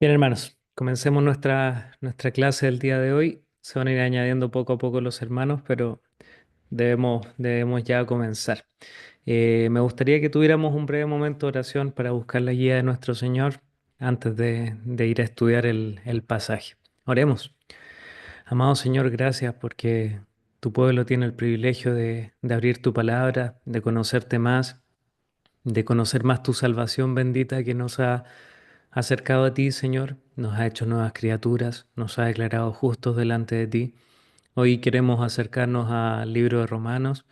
Bien, hermanos, comencemos nuestra clase del día de hoy. Se van a ir añadiendo poco a poco los hermanos, pero debemos ya comenzar. Me gustaría que tuviéramos un breve momento de oración para buscar la guía de nuestro Señor antes de ir a estudiar el pasaje. Oremos. Amado Señor, gracias porque tu pueblo tiene el privilegio de abrir tu palabra, de conocerte más, de conocer más tu salvación bendita que nos ha acercado a ti, Señor, nos ha hecho nuevas criaturas, nos ha declarado justos delante de ti. Hoy queremos acercarnos al libro de Romanos,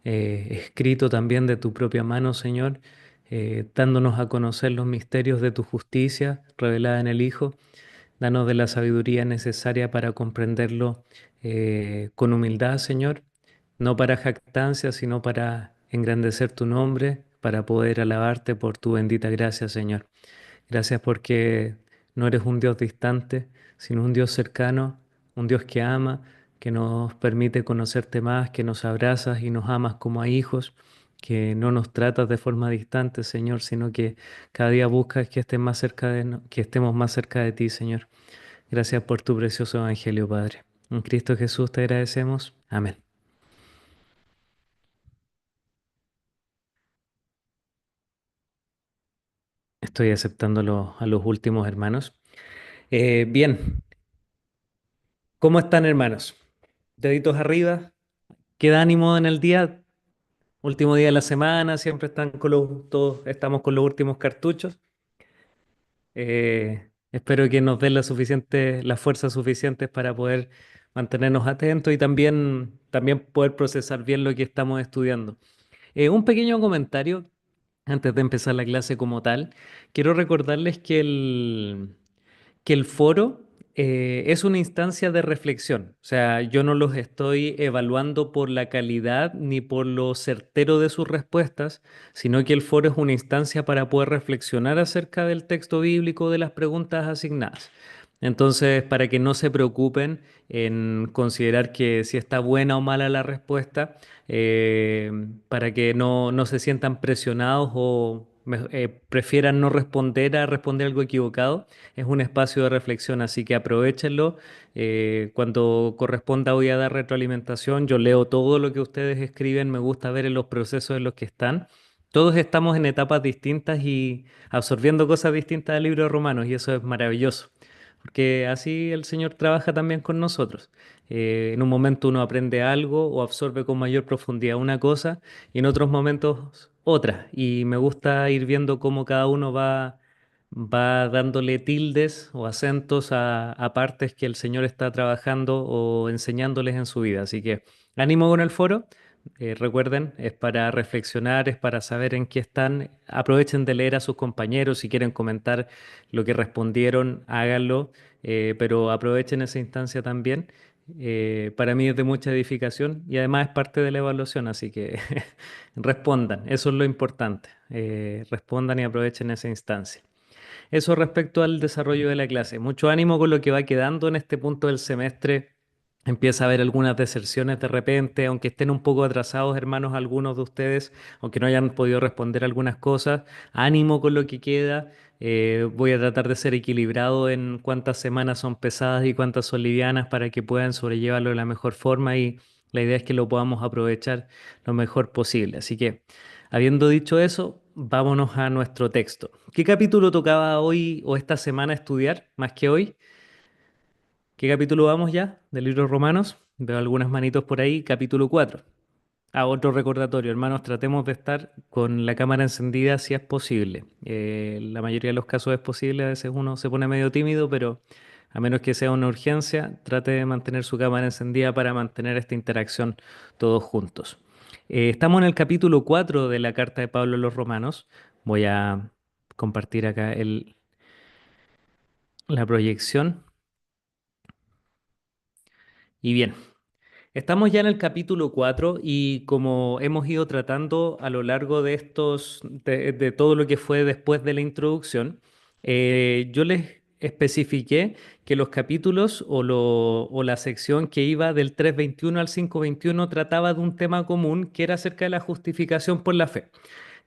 escrito también de tu propia mano, Señor, dándonos a conocer los misterios de tu justicia revelada en el Hijo. Danos de la sabiduría necesaria para comprenderlo con humildad, Señor, no para jactancia, sino para engrandecer tu nombre, para poder alabarte por tu bendita gracia, Señor. Gracias porque no eres un Dios distante, sino un Dios cercano, un Dios que ama, que nos permite conocerte más, que nos abrazas y nos amas como a hijos, que no nos tratas de forma distante, Señor, sino que cada día buscas que estés más cerca que estemos más cerca de ti, Señor. Gracias por tu precioso evangelio, Padre. En Cristo Jesús te agradecemos. Amén. Estoy aceptando a los últimos hermanos. Bien, ¿cómo están, hermanos? Deditos arriba. ¿Queda ánimo en el día? Último día de la semana, siempre están todos estamos con los últimos cartuchos. Espero que nos den las fuerzas suficientes para poder mantenernos atentos y también poder procesar bien lo que estamos estudiando. Un pequeño comentario antes de empezar la clase como tal. Quiero recordarles que el foro es una instancia de reflexión. O sea, yo no los estoy evaluando por la calidad ni por lo certero de sus respuestas, sino que el foro es una instancia para poder reflexionar acerca del texto bíblico, de las preguntas asignadas. Entonces, para que no se preocupen en considerar que si está buena o mala la respuesta, eh, para que no se sientan presionados o prefieran no responder a responder algo equivocado, es un espacio de reflexión, así que aprovechenlo. Cuando corresponda voy a dar retroalimentación. Yo leo todo lo que ustedes escriben, me gusta ver en los procesos en los que están. Todos estamos en etapas distintas y absorbiendo cosas distintas del libro de Romanos y eso es maravilloso, porque así el Señor trabaja también con nosotros. En un momento uno aprende algo o absorbe con mayor profundidad una cosa y en otros momentos otra. Y me gusta ir viendo cómo cada uno va dándole tildes o acentos a partes que el Señor está trabajando o enseñándoles en su vida. Así que ánimo con el foro. Recuerden, es para reflexionar, es para saber en qué están. Aprovechen de leer a sus compañeros. Si quieren comentar lo que respondieron, háganlo. Pero aprovechen esa instancia también. Para mí es de mucha edificación y además es parte de la evaluación, así que respondan, eso es lo importante. Respondan y aprovechen esa instancia. Eso respecto al desarrollo de la clase. Mucho ánimo con lo que va quedando en este punto del semestre. Empieza a haber algunas deserciones de repente, aunque estén un poco atrasados, hermanos, algunos de ustedes, aunque no hayan podido responder algunas cosas. Ánimo con lo que queda. Voy a tratar de ser equilibrado en cuántas semanas son pesadas y cuántas son livianas para que puedan sobrellevarlo de la mejor forma y la idea es que lo podamos aprovechar lo mejor posible. Así que, habiendo dicho eso, vámonos a nuestro texto. ¿Qué capítulo tocaba hoy o esta semana estudiar más que hoy? ¿Qué capítulo vamos ya del libro de Romanos? Veo algunas manitos por ahí, capítulo 4. Otro recordatorio, hermanos, tratemos de estar con la cámara encendida si es posible. La mayoría de los casos es posible, a veces uno se pone medio tímido, pero a menos que sea una urgencia, trate de mantener su cámara encendida para mantener esta interacción todos juntos. Estamos en el capítulo 4 de la carta de Pablo a los Romanos. Voy a compartir acá la proyección. Y bien. Estamos ya en el capítulo 4 y como hemos ido tratando a lo largo de todo lo que fue después de la introducción, yo les especifiqué que los capítulos o la sección que iba del 3:21 al 5:21 trataba de un tema común que era acerca de la justificación por la fe.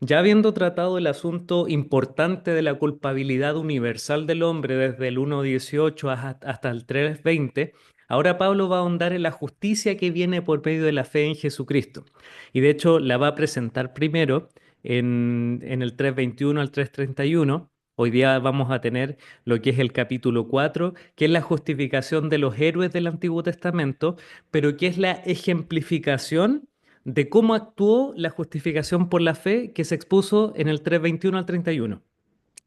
Ya habiendo tratado el asunto importante de la culpabilidad universal del hombre desde el 1.18 hasta el 3.20, ahora Pablo va a ahondar en la justicia que viene por medio de la fe en Jesucristo. Y de hecho la va a presentar primero en el 3.21 al 3.31. Hoy día vamos a tener lo que es el capítulo 4, que es la justificación de los héroes del Antiguo Testamento, pero que es la ejemplificación de cómo actuó la justificación por la fe que se expuso en el 3.21 al 31.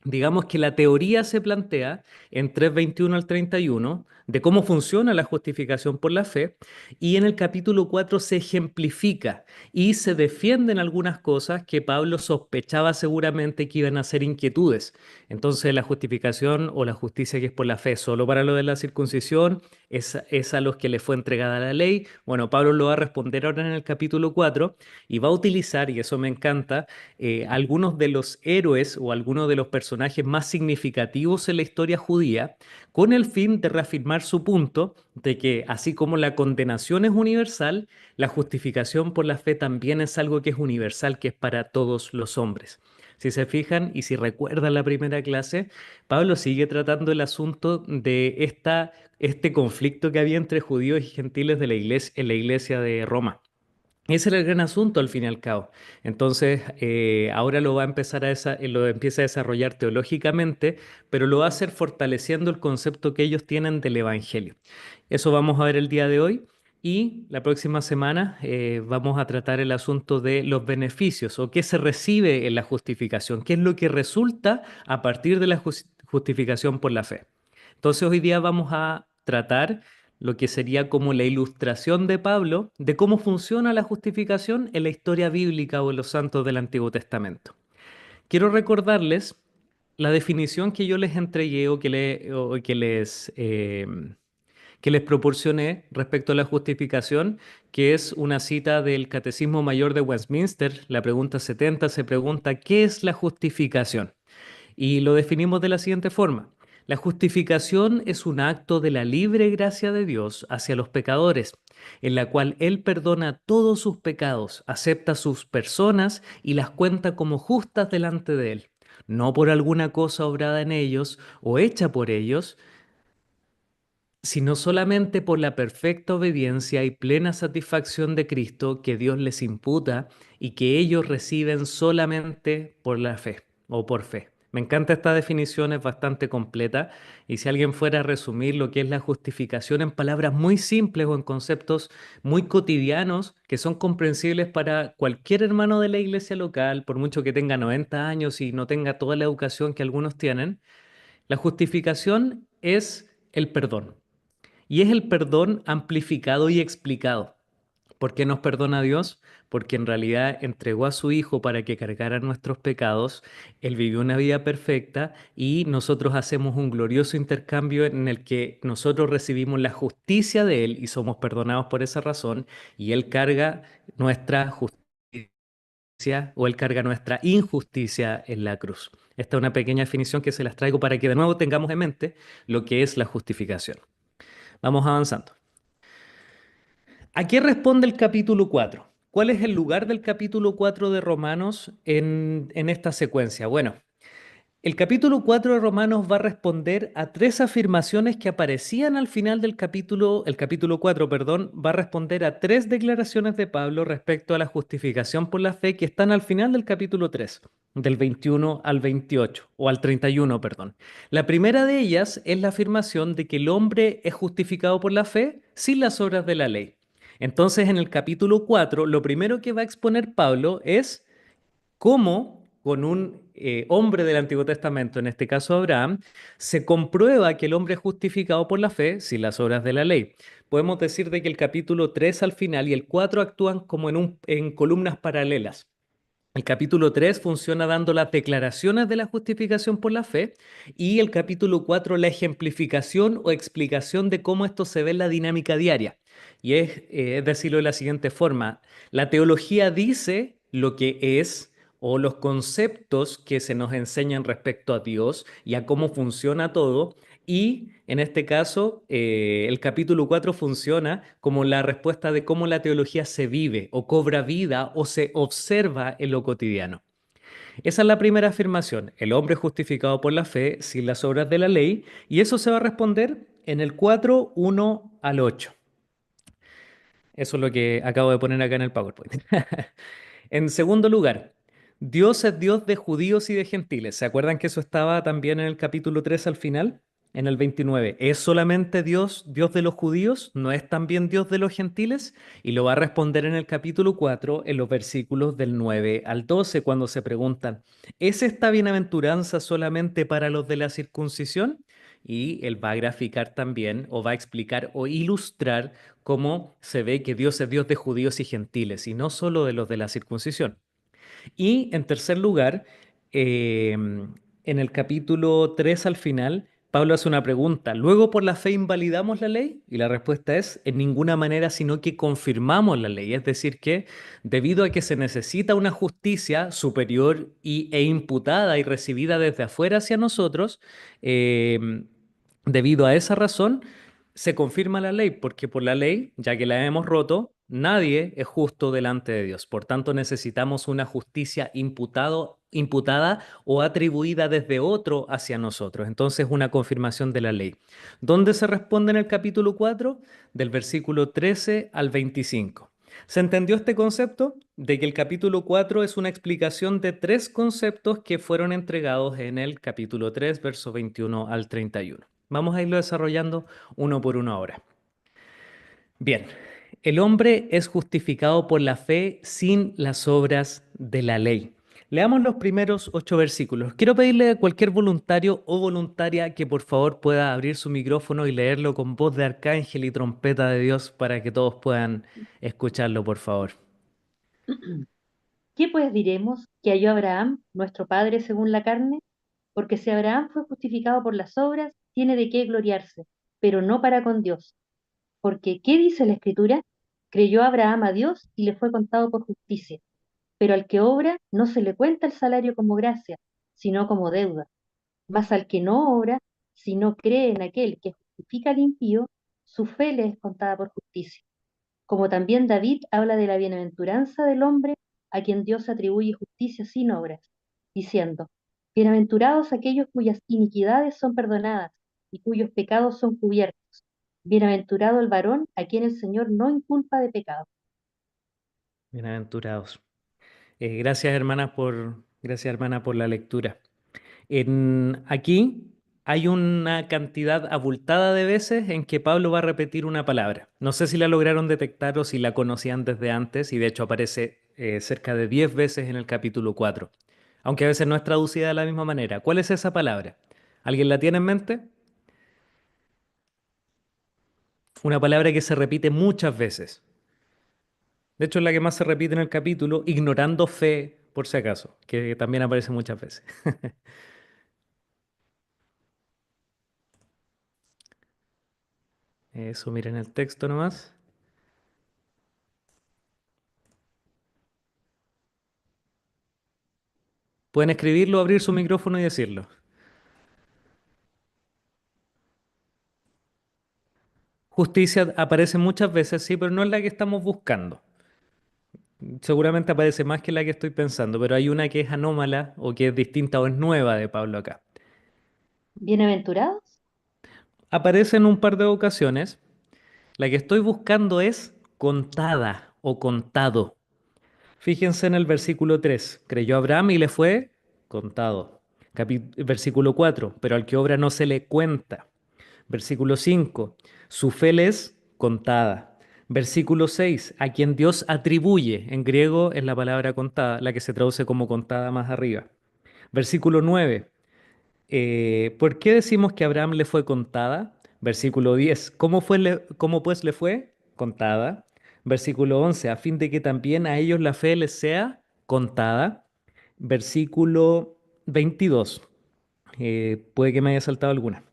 Digamos que la teoría se plantea en 3.21 al 31 de cómo funciona la justificación por la fe, y en el capítulo 4 se ejemplifica y se defienden algunas cosas que Pablo sospechaba seguramente que iban a ser inquietudes. Entonces la justificación o la justicia que es por la fe solo para lo de la circuncisión es a los que les fue entregada la ley. Bueno, Pablo lo va a responder ahora en el capítulo 4 y va a utilizar, y eso me encanta, algunos de los héroes o algunos de los personajes más significativos en la historia judía, con el fin de reafirmar su punto de que así como la condenación es universal, la justificación por la fe también es algo que es universal, que es para todos los hombres. Si se fijan y si recuerdan la primera clase, Pablo sigue tratando el asunto de este conflicto que había entre judíos y gentiles de la iglesia, en la iglesia de Roma. Ese era el gran asunto al fin y al cabo. Entonces, ahora lo va a lo empieza a desarrollar teológicamente, pero lo va a hacer fortaleciendo el concepto que ellos tienen del Evangelio. Eso vamos a ver el día de hoy, y la próxima semana vamos a tratar el asunto de los beneficios o qué se recibe en la justificación, qué es lo que resulta a partir de la justificación por la fe. Entonces hoy día vamos a tratar lo que sería como la ilustración de Pablo de cómo funciona la justificación en la historia bíblica o en los santos del Antiguo Testamento. Quiero recordarles la definición que yo les entregué que les proporcioné respecto a la justificación, que es una cita del Catecismo Mayor de Westminster. La pregunta 70 se pregunta: ¿qué es la justificación? Y lo definimos de la siguiente forma. La justificación es un acto de la libre gracia de Dios hacia los pecadores, en la cual Él perdona todos sus pecados, acepta sus personas y las cuenta como justas delante de Él, no por alguna cosa obrada en ellos o hecha por ellos, sino solamente por la perfecta obediencia y plena satisfacción de Cristo que Dios les imputa y que ellos reciben solamente por la fe o por fe. Me encanta esta definición, es bastante completa, y si alguien fuera a resumir lo que es la justificación en palabras muy simples o en conceptos muy cotidianos que son comprensibles para cualquier hermano de la iglesia local, por mucho que tenga 90 años y no tenga toda la educación que algunos tienen, la justificación es el perdón. Y es el perdón amplificado y explicado. ¿Por qué nos perdona Dios? Porque en realidad entregó a su Hijo para que cargara nuestros pecados. Él vivió una vida perfecta y nosotros hacemos un glorioso intercambio en el que nosotros recibimos la justicia de Él y somos perdonados por esa razón, y Él carga nuestra justicia o Él carga nuestra injusticia en la cruz. Esta es una pequeña definición que se las traigo para que de nuevo tengamos en mente lo que es la justificación. Vamos avanzando. ¿A qué responde el capítulo 4? ¿Cuál es el lugar del capítulo 4 de Romanos en esta secuencia? Bueno, el capítulo 4 de Romanos va a responder a tres afirmaciones que aparecían al final del el capítulo 4, perdón, va a responder a tres declaraciones de Pablo respecto a la justificación por la fe que están al final del capítulo 3, del 21 al 28, o al 31, perdón. La primera de ellas es la afirmación de que el hombre es justificado por la fe sin las obras de la ley. Entonces, en el capítulo 4, lo primero que va a exponer Pablo es cómo con un hombre del Antiguo Testamento, en este caso Abraham, se comprueba que el hombre es justificado por la fe sin las obras de la ley. Podemos decir de que el capítulo 3 al final y el 4 actúan como en columnas paralelas. El capítulo 3 funciona dando las declaraciones de la justificación por la fe, y el capítulo 4 la ejemplificación o explicación de cómo esto se ve en la dinámica diaria. Y es decirlo de la siguiente forma: la teología dice lo que es, o los conceptos que se nos enseñan respecto a Dios y a cómo funciona todo, y en este caso el capítulo 4 funciona como la respuesta de cómo la teología se vive o cobra vida o se observa en lo cotidiano. Esa es la primera afirmación, el hombre es justificado por la fe sin las obras de la ley, y eso se va a responder en el 4:1 al 8. Eso es lo que acabo de poner acá en el PowerPoint. En segundo lugar, Dios es Dios de judíos y de gentiles. ¿Se acuerdan que eso estaba también en el capítulo 3 al final? En el 29. ¿Es solamente Dios, Dios de los judíos? ¿No es también Dios de los gentiles? Y lo va a responder en el capítulo 4, en los versículos del 9 al 12, cuando se preguntan, ¿es esta bienaventuranza solamente para los de la circuncisión? Y él va a graficar también, o va a explicar o ilustrar cómo se ve que Dios es Dios de judíos y gentiles, y no solo de los de la circuncisión. Y en tercer lugar, en el capítulo 3 al final, Pablo hace una pregunta. ¿Luego por la fe invalidamos la ley? Y la respuesta es en ninguna manera, sino que confirmamos la ley. Es decir, que debido a que se necesita una justicia superior e imputada y recibida desde afuera hacia nosotros, debido a esa razón, se confirma la ley, porque por la ley, ya que la hemos roto, nadie es justo delante de Dios. Por tanto, necesitamos una justicia imputada o atribuida desde otro hacia nosotros. Entonces, una confirmación de la ley. ¿Dónde se responde en el capítulo 4? Del versículo 13 al 25. ¿Se entendió este concepto? De que el capítulo 4 es una explicación de tres conceptos que fueron entregados en el capítulo 3, verso 21 al 31. Vamos a irlo desarrollando uno por uno ahora. Bien, el hombre es justificado por la fe sin las obras de la ley. Leamos los primeros 8 versículos. Quiero pedirle a cualquier voluntario o voluntaria que por favor pueda abrir su micrófono y leerlo con voz de arcángel y trompeta de Dios para que todos puedan escucharlo, por favor. ¿Qué pues diremos que halló Abraham, nuestro padre según la carne? Porque si Abraham fue justificado por las obras, tiene de qué gloriarse, pero no para con Dios. Porque, ¿qué dice la Escritura? Creyó Abraham a Dios y le fue contado por justicia. Pero al que obra no se le cuenta el salario como gracia, sino como deuda. Mas al que no obra, si no cree en aquel que justifica al impío, su fe le es contada por justicia. Como también David habla de la bienaventuranza del hombre a quien Dios atribuye justicia sin obras, diciendo, bienaventurados aquellos cuyas iniquidades son perdonadas y cuyos pecados son cubiertos. Bienaventurado el varón a quien el Señor no inculpa de pecado. Bienaventurados. Gracias, hermana, por la lectura. Aquí hay una cantidad abultada de veces en que Pablo va a repetir una palabra. No sé si la lograron detectar o si la conocían desde antes, y de hecho aparece cerca de 10 veces en el capítulo 4, aunque a veces no es traducida de la misma manera. ¿Cuál es esa palabra? ¿Alguien la tiene en mente? Una palabra que se repite muchas veces. De hecho, es la que más se repite en el capítulo, ignorando fe, por si acaso, que también aparece muchas veces. Eso, miren el texto nomás. Pueden escribirlo, abrir su micrófono y decirlo. Justicia aparece muchas veces, sí, pero no es la que estamos buscando. Seguramente aparece más que la que estoy pensando, pero hay una que es anómala o que es distinta o es nueva de Pablo acá. Bienaventurados, Aparece en un par de ocasiones. La que estoy buscando es contada o contado. Fíjense en el versículo 3. Creyó Abraham y le fue contado. Versículo 4. Pero al que obra no se le cuenta. Versículo 5, su fe le es contada. Versículo 6, a quien Dios atribuye, en griego es la palabra contada, la que se traduce como contada más arriba. Versículo 9, ¿por qué decimos que a Abraham le fue contada? Versículo 10, ¿cómo pues le fue contada? Versículo 11, a fin de que también a ellos la fe les sea contada. Versículo 22, puede que me haya saltado alguna.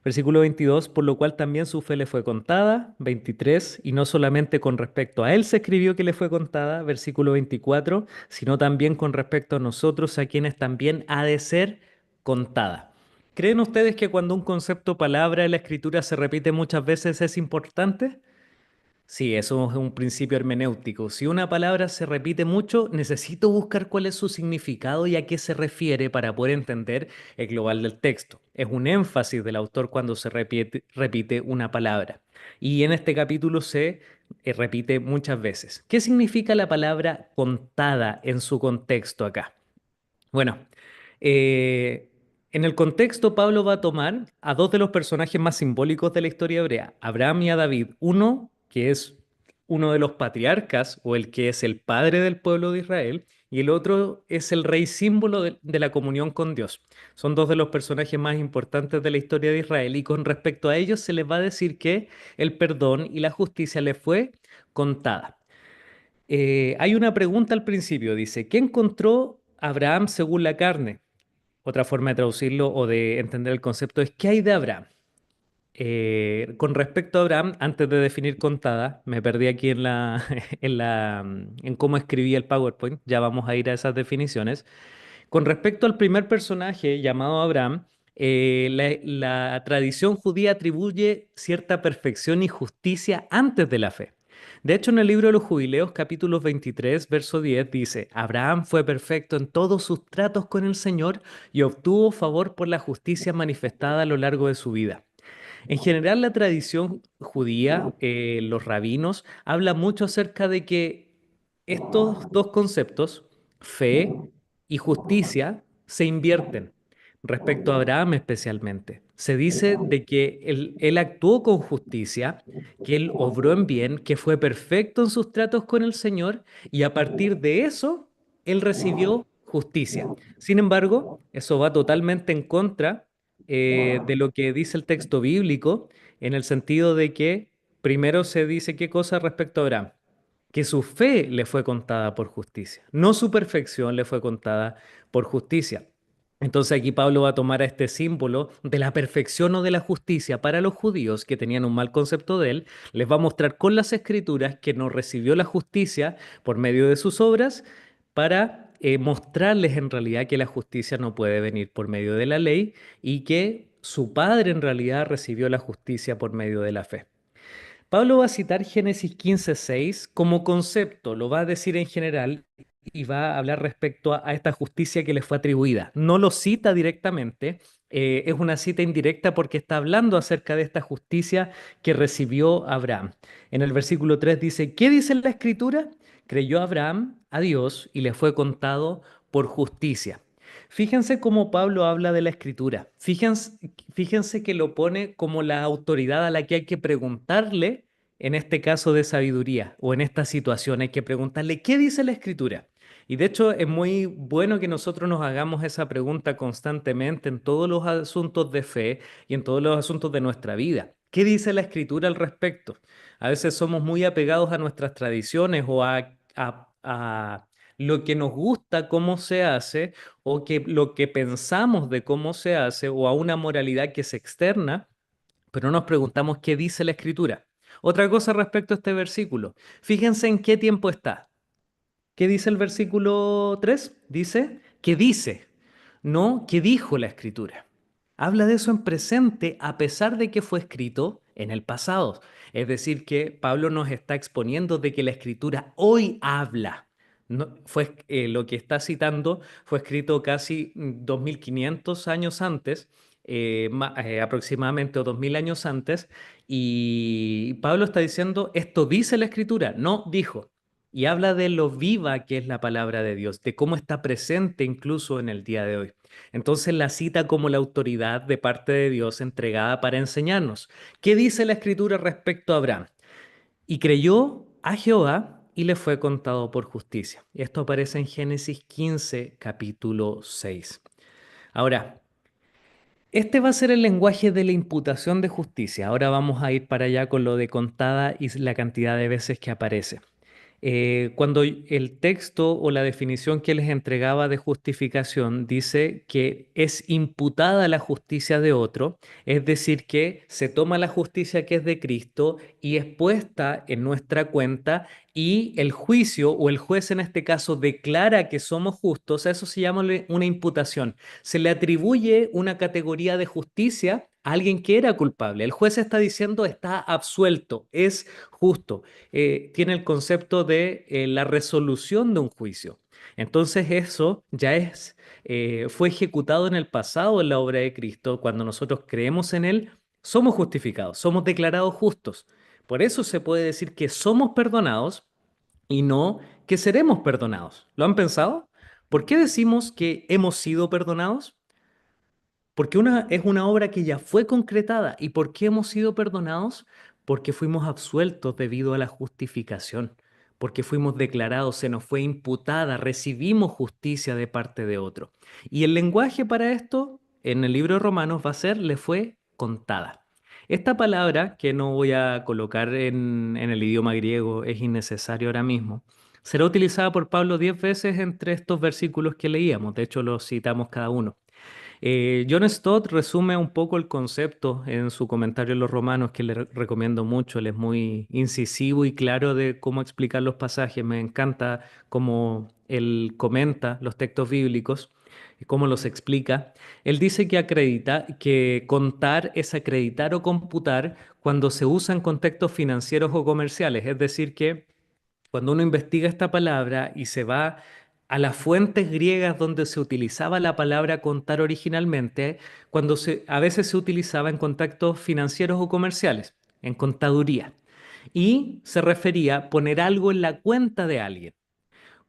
Versículo 22, por lo cual también su fe le fue contada. 23, y no solamente con respecto a él se escribió que le fue contada. Versículo 24, sino también con respecto a nosotros, a quienes también ha de ser contada. ¿Creen ustedes que cuando un concepto palabra en la escritura se repite muchas veces es importante? Sí, eso es un principio hermenéutico. Si una palabra se repite mucho, necesito buscar cuál es su significado y a qué se refiere para poder entender el global del texto. Es un énfasis del autor cuando se repite una palabra. Y en este capítulo se repite muchas veces. ¿Qué significa la palabra contada en su contexto acá? Bueno, eh, en el contexto, Pablo va a tomar a dos de los personajes más simbólicos de la historia hebrea, Abraham y a David. Uno, que es uno de los patriarcas o el que es el padre del pueblo de Israel, y el otro es el rey símbolo de la comunión con Dios. Son dos de los personajes más importantes de la historia de Israel y con respecto a ellos se les va a decir que el perdón y la justicia les fue contada. Hay una pregunta al principio, dice, ¿qué encontró Abraham según la carne? Otra forma de traducirlo o de entender el concepto es ¿qué hay de Abraham? Con respecto a Abraham, antes de definir contada, me perdí aquí en cómo escribí el PowerPoint, ya vamos a ir a esas definiciones. Con respecto al primer personaje llamado Abraham, la tradición judía atribuye cierta perfección y justicia antes de la fe. De hecho, en el libro de los Jubileos, capítulo 23, verso 10, dice, Abraham fue perfecto en todos sus tratos con el Señor y obtuvo favor por la justicia manifestada a lo largo de su vida. En general, la tradición judía, los rabinos, habla mucho acerca de que estos dos conceptos, fe y justicia, se invierten respecto a Abraham especialmente. Se dice de que él actuó con justicia, que él obró en bien, que fue perfecto en sus tratos con el Señor y a partir de eso, él recibió justicia. Sin embargo, eso va totalmente en contra de lo que dice el texto bíblico, en el sentido de que primero se dice qué cosa respecto a Abraham, que su fe le fue contada por justicia, no su perfección le fue contada por justicia. Entonces aquí Pablo va a tomar a este símbolo de la perfección o de la justicia para los judíos que tenían un mal concepto de él, les va a mostrar con las escrituras que no recibió la justicia por medio de sus obras para mostrarles en realidad que la justicia no puede venir por medio de la ley y que su padre en realidad recibió la justicia por medio de la fe. Pablo va a citar Génesis 15:6 como concepto, lo va a decir en general y va a hablar respecto a esta justicia que le fue atribuida. No lo cita directamente, es una cita indirecta porque está hablando acerca de esta justicia que recibió Abraham. En el versículo 3 dice, ¿qué dice la escritura? Creyó Abraham a Dios y le fue contado por justicia. Fíjense cómo Pablo habla de la escritura. Fíjense que lo pone como la autoridad a la que hay que preguntarle, en este caso de sabiduría o en esta situación, hay que preguntarle, ¿qué dice la escritura? Y de hecho es muy bueno que nosotros nos hagamos esa pregunta constantemente en todos los asuntos de fe y en todos los asuntos de nuestra vida. ¿Qué dice la escritura al respecto? A veces somos muy apegados a nuestras tradiciones o a lo que nos gusta, cómo se hace, o que lo que pensamos de cómo se hace, o a una moralidad que es externa, pero no nos preguntamos qué dice la escritura. Otra cosa respecto a este versículo, fíjense en qué tiempo está. ¿Qué dice el versículo 3? Dice, ¿qué dice? No, ¿qué dijo la escritura? Habla de eso en presente a pesar de que fue escrito en el pasado. Es decir, que Pablo nos está exponiendo de que la escritura hoy habla. Lo que está citando fue escrito casi 2500 años antes, aproximadamente o 2000 años antes, y Pablo está diciendo, esto dice la escritura, no dijo. Y habla de lo viva que es la palabra de Dios, de cómo está presente incluso en el día de hoy. Entonces la cita como la autoridad de parte de Dios entregada para enseñarnos. ¿Qué dice la escritura respecto a Abraham? Y creyó a Jehová y le fue contado por justicia. Esto aparece en Génesis 15, capítulo 6. Ahora, este va a ser el lenguaje de la imputación de justicia. Ahora vamos a ir para allá con lo de contada y la cantidad de veces que aparece. Cuando el texto o la definición que les entregaba de justificación dice que es imputada la justicia de otro, es decir, que se toma la justicia que es de Cristo y es puesta en nuestra cuenta y el juicio o el juez en este caso declara que somos justos, a eso se llama una imputación. Se le atribuye una categoría de justicia a alguien que era culpable. El juez está diciendo está absuelto, es justo. Tiene el concepto de la resolución de un juicio. Entonces eso ya fue ejecutado en el pasado en la obra de Cristo. Cuando nosotros creemos en Él, somos justificados, somos declarados justos. Por eso se puede decir que somos perdonados y no que seremos perdonados. ¿Lo han pensado? ¿Por qué decimos que hemos sido perdonados? Porque es una obra que ya fue concretada. ¿Y por qué hemos sido perdonados? Porque fuimos absueltos debido a la justificación, porque fuimos declarados, se nos fue imputada, recibimos justicia de parte de otro. Y el lenguaje para esto en el libro de Romanos va a ser le fue contada. Esta palabra, que no voy a colocar en el idioma griego, es innecesario ahora mismo, será utilizada por Pablo 10 veces entre estos versículos que leíamos. De hecho, los citamos cada uno. John Stott resume un poco el concepto en su comentario en los Romanos, que le recomiendo mucho. Él es muy incisivo y claro de cómo explicar los pasajes. Me encanta cómo él comenta los textos bíblicos y cómo los explica. Él dice que que contar es acreditar o computar cuando se usa en contextos financieros o comerciales. Es decir, que cuando uno investiga esta palabra y se va a las fuentes griegas donde se utilizaba la palabra contar originalmente, a veces se utilizaba en contactos financieros o comerciales, en contaduría, y se refería a poner algo en la cuenta de alguien.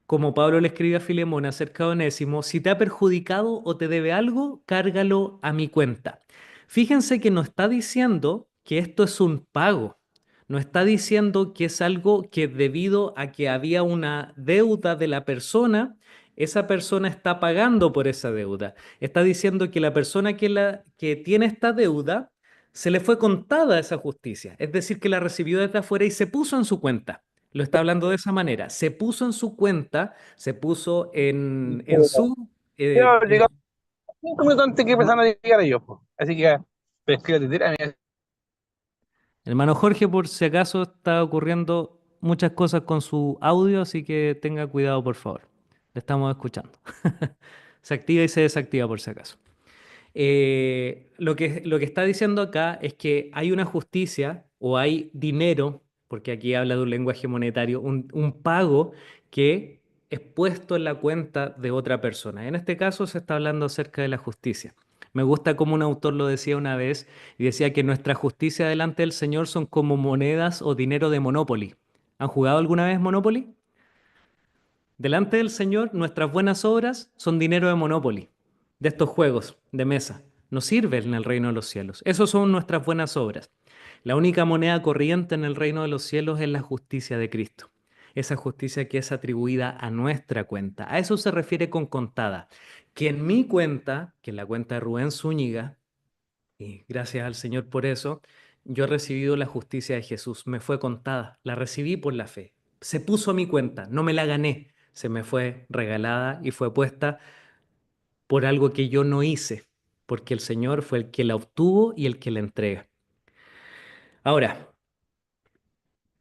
Como Pablo le escribe a Filemón acerca de Onésimo, si te ha perjudicado o te debe algo, cárgalo a mi cuenta. Fíjense que no está diciendo que esto es un pago, no está diciendo que es algo que debido a que había una deuda de la persona, esa persona está pagando por esa deuda. Está diciendo que la persona que tiene esta deuda se le fue contada esa justicia, es decir, que la recibió desde afuera y se puso en su cuenta. Lo está hablando de esa manera. Se puso en su cuenta, se puso en su... Yo en llegaba 5 minutos antes que empezaran a llegar ellos, pues. Así que, pesqué, tira, Hermano Jorge, por si acaso está ocurriendo muchas cosas con su audio, así que tenga cuidado, por favor. Le estamos escuchando. Se activa y se desactiva por si acaso. Lo que está diciendo acá es que hay una justicia o hay dinero, porque aquí habla de un lenguaje monetario, un pago que es puesto en la cuenta de otra persona. En este caso se está hablando acerca de la justicia. Me gusta como un autor lo decía una vez y decía que nuestra justicia delante del Señor son como monedas o dinero de Monopoly. ¿Han jugado alguna vez Monopoly? Delante del Señor, nuestras buenas obras son dinero de Monopoly, de estos juegos de mesa. Nos sirven en el reino de los cielos. Esos son nuestras buenas obras. La única moneda corriente en el reino de los cielos es la justicia de Cristo. Esa justicia que es atribuida a nuestra cuenta. A eso se refiere con contada. Que en mi cuenta, que en la cuenta de Rubén Zúñiga, y gracias al Señor por eso, yo he recibido la justicia de Jesús. Me fue contada, la recibí por la fe. Se puso a mi cuenta, no me la gané, se me fue regalada y fue puesta por algo que yo no hice, porque el Señor fue el que la obtuvo y el que la entrega. Ahora,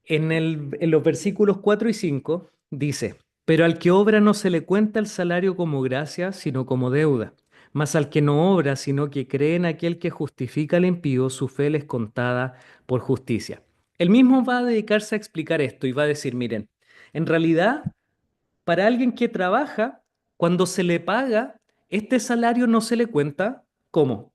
en los versículos 4 y 5 dice, pero al que obra no se le cuenta el salario como gracia, sino como deuda. Mas al que no obra, sino que cree en aquel que justifica al impío, su fe le es contada por justicia. Él mismo va a dedicarse a explicar esto y va a decir, miren, en realidad, para alguien que trabaja, cuando se le paga, este salario no se le cuenta como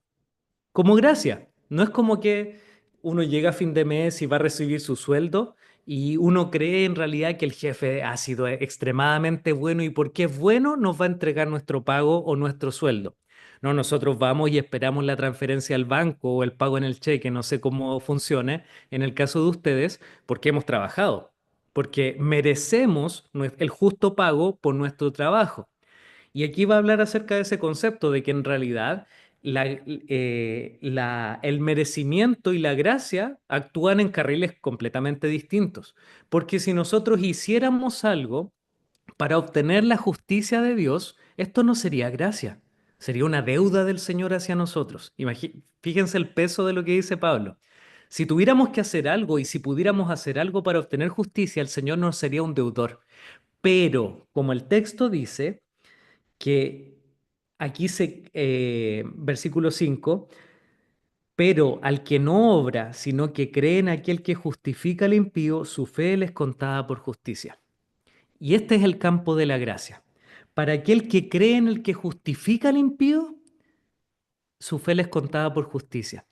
como gracia. No es como que uno llega a fin de mes y va a recibir su sueldo y uno cree en realidad que el jefe ha sido extremadamente bueno y porque es bueno nos va a entregar nuestro pago o nuestro sueldo. No, nosotros vamos y esperamos la transferencia al banco o el pago en el cheque, no sé cómo funcione en el caso de ustedes, porque hemos trabajado, porque merecemos el justo pago por nuestro trabajo. Y aquí va a hablar acerca de ese concepto de que en realidad el merecimiento y la gracia actúan en carriles completamente distintos. Porque si nosotros hiciéramos algo para obtener la justicia de Dios, esto no sería gracia, sería una deuda del Señor hacia nosotros. Fíjense el peso de lo que dice Pablo. Si tuviéramos que hacer algo y si pudiéramos hacer algo para obtener justicia, el Señor nos sería un deudor. Pero, como el texto dice, que aquí versículo 5 Pero al que no obra, sino que cree en aquel que justifica al impío, su fe le es contada por justicia. Y este es el campo de la gracia. Para aquel que cree en el que justifica al impío, su fe les contaba por justicia.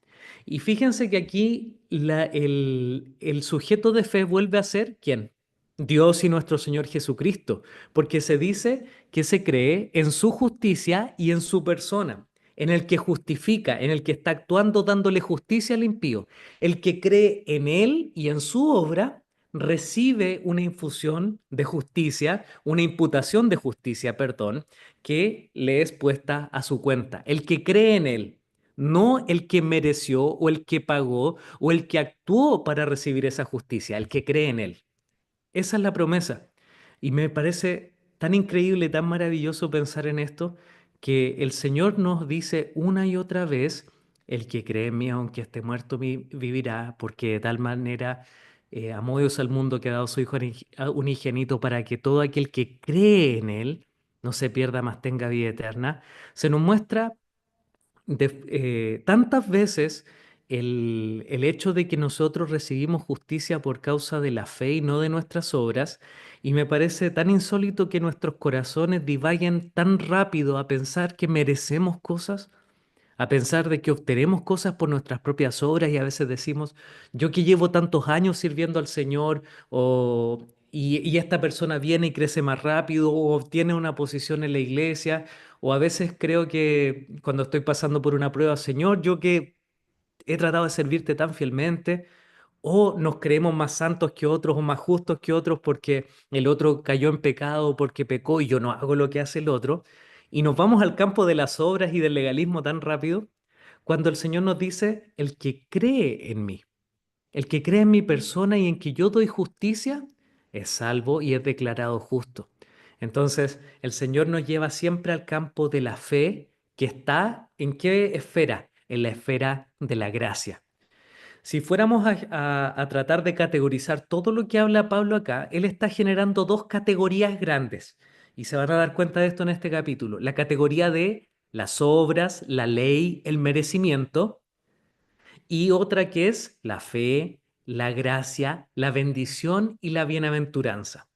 Y fíjense que aquí el sujeto de fe vuelve a ser ¿quién? Dios y nuestro Señor Jesucristo, porque se dice que se cree en su justicia y en su persona, en el que justifica, en el que está actuando dándole justicia al impío. El que cree en Él y en su obra recibe una infusión de justicia, una imputación de justicia, perdón, que le es puesta a su cuenta. El que cree en Él, no el que mereció o el que pagó o el que actuó para recibir esa justicia, el que cree en Él. Esa es la promesa. Y me parece tan increíble, tan maravilloso pensar en esto, que el Señor nos dice una y otra vez, el que cree en mí, aunque esté muerto, vivirá, porque de tal manera amó Dios al mundo que ha dado su Hijo unigénito para que todo aquel que cree en Él no se pierda, mas tenga vida eterna. Se nos muestra tantas veces el hecho de que nosotros recibimos justicia por causa de la fe y no de nuestras obras, y me parece tan insólito que nuestros corazones divaguen tan rápido a pensar que merecemos cosas, a pensar de que obtenemos cosas por nuestras propias obras y a veces decimos, yo que llevo tantos años sirviendo al Señor y esta persona viene y crece más rápido o obtiene una posición en la iglesia o a veces creo que cuando estoy pasando por una prueba, Señor, yo que he tratado de servirte tan fielmente, o nos creemos más santos que otros o más justos que otros porque el otro cayó en pecado, porque pecó y yo no hago lo que hace el otro. Y nos vamos al campo de las obras y del legalismo tan rápido cuando el Señor nos dice, el que cree en mí, el que cree en mi persona y en que yo doy justicia, es salvo y es declarado justo. Entonces, el Señor nos lleva siempre al campo de la fe que está ¿en qué esfera? En la esfera de la gracia. Si fuéramos a tratar de categorizar todo lo que habla Pablo acá, él está generando dos categorías grandes y se van a dar cuenta de esto en este capítulo. La categoría de las obras, la ley, el merecimiento y otra que es la fe, la gracia, la bendición y la bienaventuranza.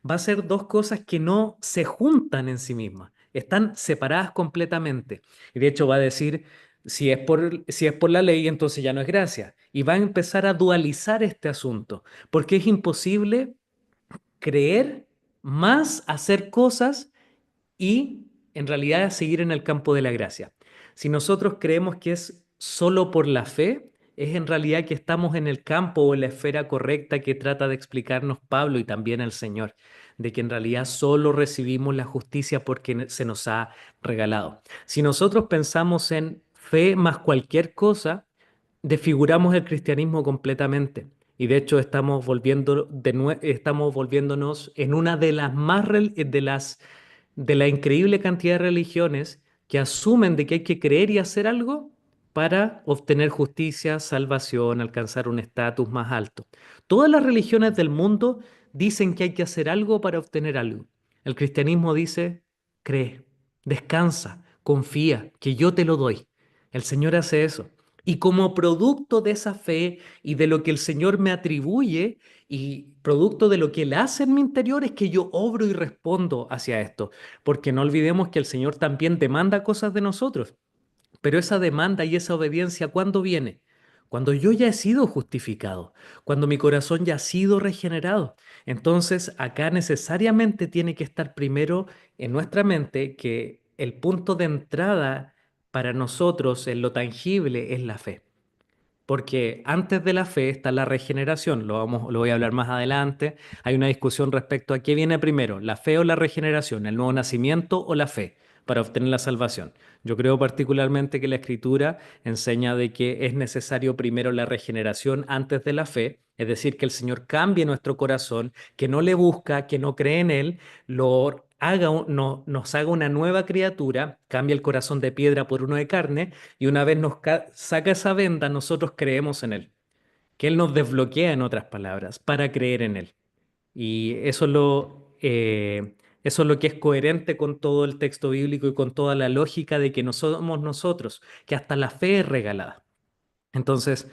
Va a ser dos cosas que no se juntan en sí mismas, están separadas completamente. Y de hecho va a decir, si es por la ley, entonces ya no es gracia. Y va a empezar a dualizar este asunto, porque es imposible creer más hacer cosas y en realidad seguir en el campo de la gracia. Si nosotros creemos que es solo por la fe, es en realidad que estamos en el campo o en la esfera correcta que trata de explicarnos Pablo y también el Señor, de que en realidad solo recibimos la justicia porque se nos ha regalado. Si nosotros pensamos en fe más cualquier cosa, desfiguramos el cristianismo completamente. Y de hecho estamos volviéndonos en una de las de la increíble cantidad de religiones que asumen de que hay que creer y hacer algo para obtener justicia, salvación, alcanzar un estatus más alto. Todas las religiones del mundo dicen que hay que hacer algo para obtener algo. El cristianismo dice, cree, descansa, confía, que yo te lo doy. El Señor hace eso. Y como producto de esa fe y de lo que el Señor me atribuye y producto de lo que Él hace en mi interior es que yo obro y respondo hacia esto. Porque no olvidemos que el Señor también demanda cosas de nosotros. Pero esa demanda y esa obediencia, ¿cuándo viene? Cuando yo ya he sido justificado, cuando mi corazón ya ha sido regenerado. Entonces, acá necesariamente tiene que estar primero en nuestra mente que el punto de entrada para nosotros en lo tangible es la fe. Porque antes de la fe está la regeneración, lo voy a hablar más adelante. Hay una discusión respecto a qué viene primero, la fe o la regeneración, el nuevo nacimiento o la fe para obtener la salvación. Yo creo particularmente que la Escritura enseña de que es necesario primero la regeneración antes de la fe, es decir, que el Señor cambie nuestro corazón, que no le busca, que no cree en Él, nos haga una nueva criatura, cambie el corazón de piedra por uno de carne y una vez nos saca esa venda, nosotros creemos en Él. Que Él nos desbloquea, en otras palabras, para creer en Él. Y eso es lo que es coherente con todo el texto bíblico y con toda la lógica de que no somos nosotros, que hasta la fe es regalada. Entonces,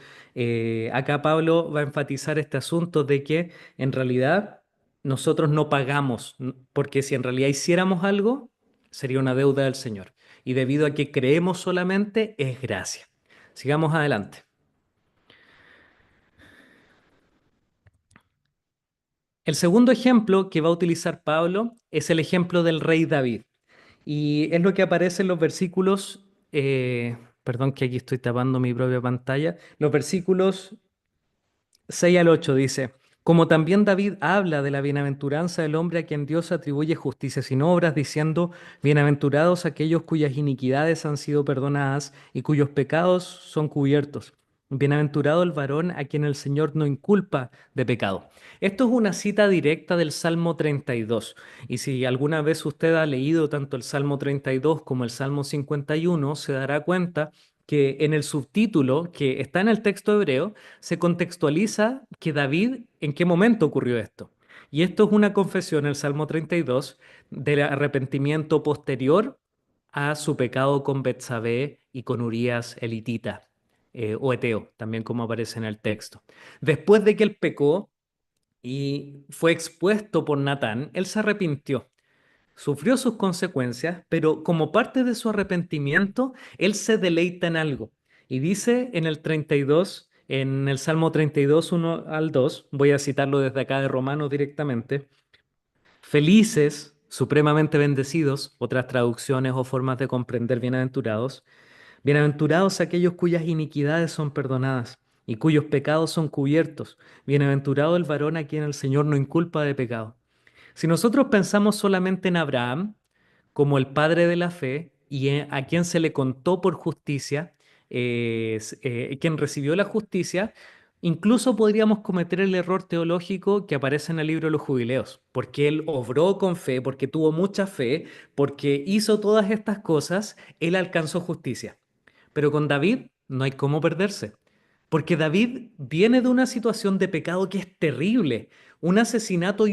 acá Pablo va a enfatizar este asunto de que en realidad nosotros no pagamos, porque si en realidad hiciéramos algo, sería una deuda del Señor. Y debido a que creemos solamente, es gracia. Sigamos adelante. El segundo ejemplo que va a utilizar Pablo es el ejemplo del rey David. Y es lo que aparece en los versículos, perdón que aquí estoy tapando mi propia pantalla, los versículos 6 al 8 dice, como también David habla de la bienaventuranza del hombre a quien Dios atribuye justicia sin obras, diciendo, bienaventurados aquellos cuyas iniquidades han sido perdonadas y cuyos pecados son cubiertos. Bienaventurado el varón a quien el Señor no inculpa de pecado. Esto es una cita directa del Salmo 32. Y si alguna vez usted ha leído tanto el Salmo 32 como el Salmo 51, se dará cuenta que en el subtítulo que está en el texto hebreo, se contextualiza que David, en qué momento ocurrió esto. Y esto es una confesión, el Salmo 32, del arrepentimiento posterior a su pecado con Betsabé y con Urías elitita, o eteo, también como aparece en el texto. Después de que él pecó y fue expuesto por Natán, él se arrepintió, sufrió sus consecuencias, pero como parte de su arrepentimiento, él se deleita en algo. Y dice en el 32, en el Salmo 32, 1 al 2, voy a citarlo desde acá de Romanos directamente, felices, supremamente bendecidos, otras traducciones o formas de comprender bienaventurados, bienaventurados aquellos cuyas iniquidades son perdonadas y cuyos pecados son cubiertos, bienaventurado el varón a quien el Señor no inculpa de pecado. Si nosotros pensamos solamente en Abraham como el padre de la fe y a quien se le contó por justicia, quien recibió la justicia, incluso podríamos cometer el error teológico que aparece en el libro de los Jubileos, porque él obró con fe, porque tuvo mucha fe, porque hizo todas estas cosas, él alcanzó justicia. Pero con David no hay cómo perderse, porque David viene de una situación de pecado que es terrible, un asesinato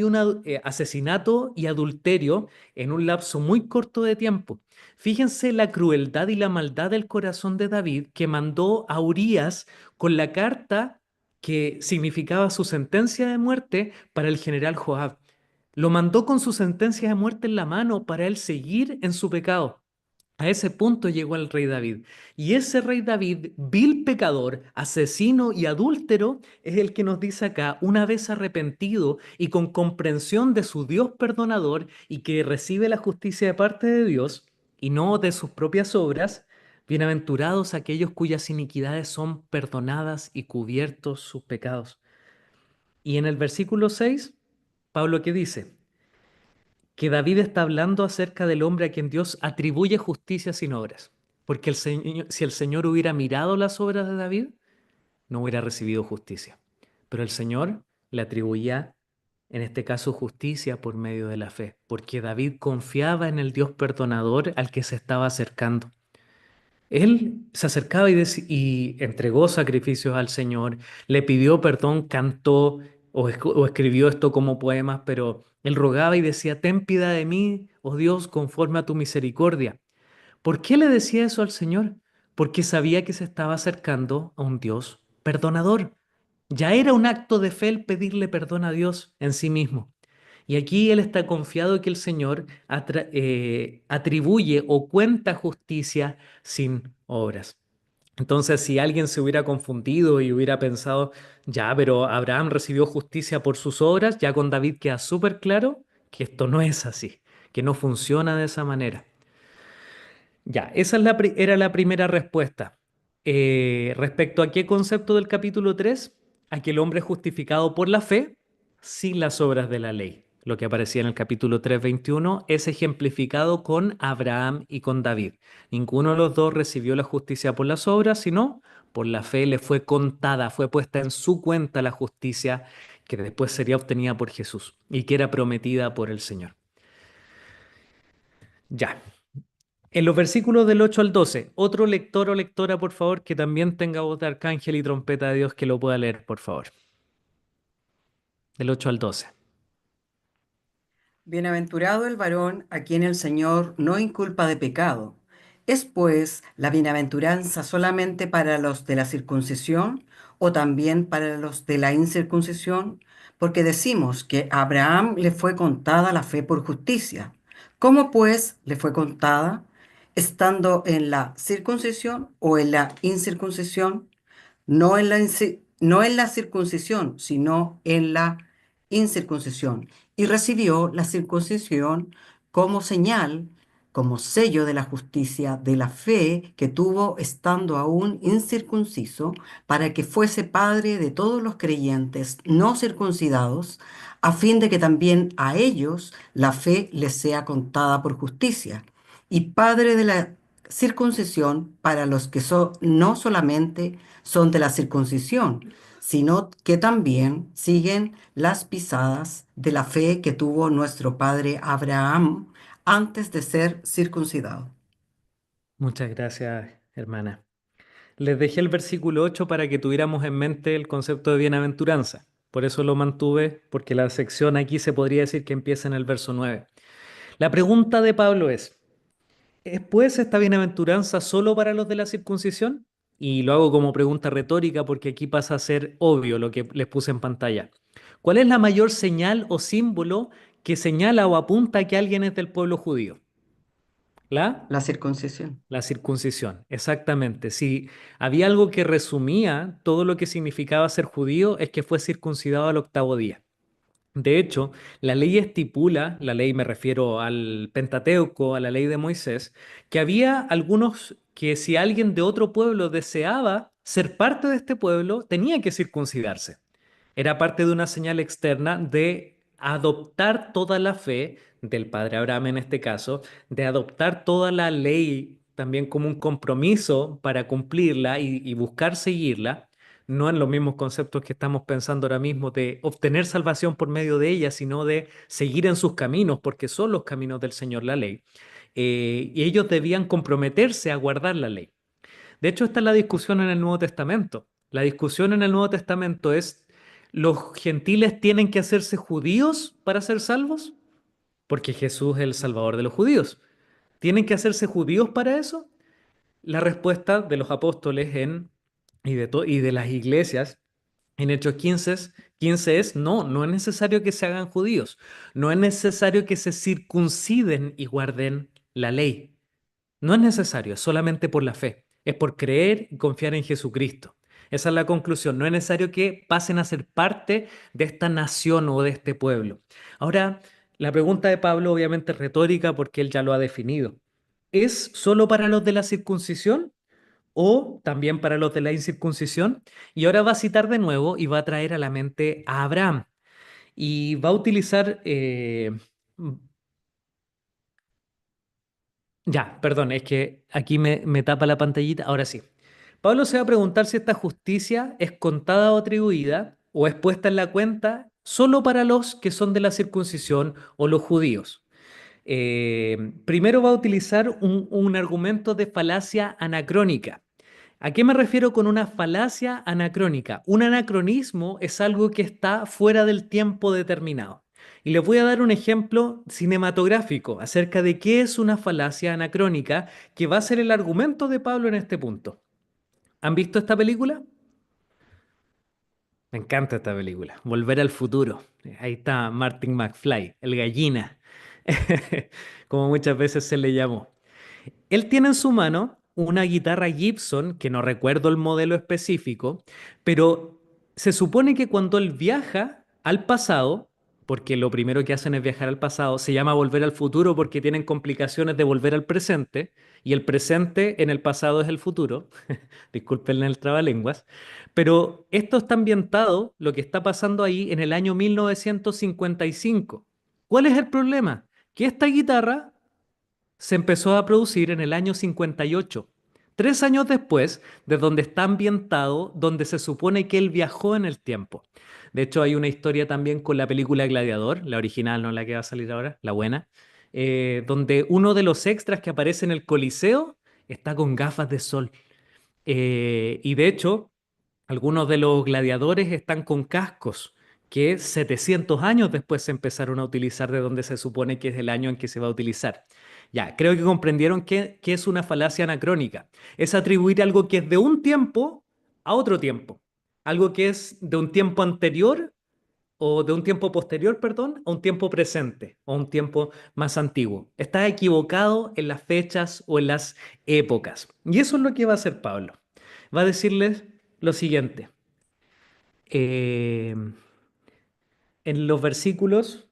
asesinato y adulterio en un lapso muy corto de tiempo. Fíjense la crueldad y la maldad del corazón de David que mandó a Urías con la carta que significaba su sentencia de muerte para el general Joab. Lo mandó con su sentencia de muerte en la mano para él seguir en su pecado. A ese punto llegó el rey David. Y ese rey David, vil pecador, asesino y adúltero, es el que nos dice acá, una vez arrepentido y con comprensión de su Dios perdonador y que recibe la justicia de parte de Dios y no de sus propias obras, bienaventurados aquellos cuyas iniquidades son perdonadas y cubiertos sus pecados. Y en el versículo 6, Pablo qué dice, que David está hablando acerca del hombre a quien Dios atribuye justicia sin obras. Porque si el Señor hubiera mirado las obras de David, no hubiera recibido justicia. Pero el Señor le atribuía, en este caso, justicia por medio de la fe, porque David confiaba en el Dios perdonador al que se estaba acercando. Él se acercaba y entregó sacrificios al Señor, le pidió perdón, cantó o escribió esto como poemas, pero él rogaba y decía, ten piedad de mí, oh Dios, conforme a tu misericordia. ¿Por qué le decía eso al Señor? Porque sabía que se estaba acercando a un Dios perdonador. Ya era un acto de fe el pedirle perdón a Dios en sí mismo. Y aquí él está confiado que el Señor atribuye o cuenta justicia sin obras. Entonces, si alguien se hubiera confundido y hubiera pensado, ya, pero Abraham recibió justicia por sus obras, ya con David queda súper claro que esto no es así, que no funciona de esa manera. Ya, esa es era la primera respuesta. Respecto a qué concepto del capítulo 3, a que el hombre es justificado por la fe sin las obras de la ley. Lo que aparecía en el capítulo 3:21 es ejemplificado con Abraham y con David. Ninguno de los dos recibió la justicia por las obras, sino por la fe le fue contada, fue puesta en su cuenta la justicia que después sería obtenida por Jesús y que era prometida por el Señor. Ya. En los versículos del 8 al 12, otro lector o lectora, por favor, que también tenga voz de arcángel y trompeta de Dios que lo pueda leer, por favor. Del 8 al 12. Bienaventurado el varón a quien el Señor no inculpa de pecado. ¿Es pues la bienaventuranza solamente para los de la circuncisión o también para los de la incircuncisión? Porque decimos que a Abraham le fue contada la fe por justicia. ¿Cómo pues le fue contada? ¿Estando en la circuncisión o en la incircuncisión? No en la circuncisión, sino en la incircuncisión. Y recibió la circuncisión como señal, como sello de la justicia, de la fe que tuvo estando aún incircunciso, para que fuese padre de todos los creyentes no circuncidados, a fin de que también a ellos la fe les sea contada por justicia, y padre de la circuncisión para los que no solamente son de la circuncisión, sino que también siguen las pisadas de la fe que tuvo nuestro padre Abraham antes de ser circuncidado. Muchas gracias, hermana. Les dejé el versículo 8 para que tuviéramos en mente el concepto de bienaventuranza. Por eso lo mantuve, porque la sección aquí se podría decir que empieza en el verso 9. La pregunta de Pablo ¿es pues esta bienaventuranza solo para los de la circuncisión? Y lo hago como pregunta retórica porque aquí pasa a ser obvio lo que les puse en pantalla. ¿Cuál es la mayor señal o símbolo que señala o apunta a que alguien es del pueblo judío? ¿La? La circuncisión. La circuncisión, exactamente. Si había algo que resumía todo lo que significaba ser judío, es que fue circuncidado al octavo día. De hecho, la ley estipula, la ley me refiero al Pentateuco, a la ley de Moisés, que había algunos que si alguien de otro pueblo deseaba ser parte de este pueblo, tenía que circuncidarse. Era parte de una señal externa de adoptar toda la fe del padre Abraham en este caso, de adoptar toda la ley también como un compromiso para cumplirla y buscar seguirla, no en los mismos conceptos que estamos pensando ahora mismo de obtener salvación por medio de ella, sino de seguir en sus caminos, porque son los caminos del Señor la ley. Y ellos debían comprometerse a guardar la ley. De hecho, esta es la discusión en el Nuevo Testamento. La discusión en el Nuevo Testamento es, ¿los gentiles tienen que hacerse judíos para ser salvos? Porque Jesús es el Salvador de los judíos. ¿Tienen que hacerse judíos para eso? La respuesta de los apóstoles y de las iglesias en Hechos 15 es no, no es necesario que se hagan judíos, no es necesario que se circunciden y guarden la ley. No es necesario, es solamente por la fe. Es por creer y confiar en Jesucristo. Esa es la conclusión. No es necesario que pasen a ser parte de esta nación o de este pueblo. Ahora, la pregunta de Pablo obviamente es retórica porque él ya lo ha definido. ¿Es solo para los de la circuncisión o también para los de la incircuncisión? Y ahora va a citar de nuevo y va a traer a la mente a Abraham. Y va a utilizar ya, perdón, es que aquí me tapa la pantallita. Ahora sí. Pablo se va a preguntar si esta justicia es contada o atribuida o es puesta en la cuenta solo para los que son de la circuncisión o los judíos. Primero va a utilizar un argumento de falacia anacrónica. ¿A qué me refiero con una falacia anacrónica? Un anacronismo es algo que está fuera del tiempo determinado. Y les voy a dar un ejemplo cinematográfico acerca de qué es una falacia anacrónica, que va a ser el argumento de Pablo en este punto. ¿Han visto esta película? Me encanta esta película. Volver al futuro. Ahí está Martin McFly, el gallina, como muchas veces se le llamó. Él tiene en su mano una guitarra Gibson, que no recuerdo el modelo específico, pero se supone que cuando él viaja al pasado, porque lo primero que hacen es viajar al pasado, se llama volver al futuro porque tienen complicaciones de volver al presente, y el presente en el pasado es el futuro, disculpen el trabalenguas, pero esto está ambientado, lo que está pasando ahí, en el año 1955. ¿Cuál es el problema? Que esta guitarra se empezó a producir en el año 58, 3 años después de donde está ambientado, donde se supone que él viajó en el tiempo. De hecho, hay una historia también con la película Gladiador, la original, no la que va a salir ahora, la buena, donde uno de los extras que aparece en el Coliseo está con gafas de sol. Y de hecho, algunos de los gladiadores están con cascos que 700 años después se empezaron a utilizar de donde se supone que es el año en que se va a utilizar. Ya, creo que comprendieron que es una falacia anacrónica. Es atribuir algo que es de un tiempo a otro tiempo. Algo que es de un tiempo anterior o de un tiempo posterior, perdón, a un tiempo presente o un tiempo más antiguo. Está equivocado en las fechas o en las épocas. Y eso es lo que va a hacer Pablo. Va a decirles lo siguiente. Eh, en los versículos,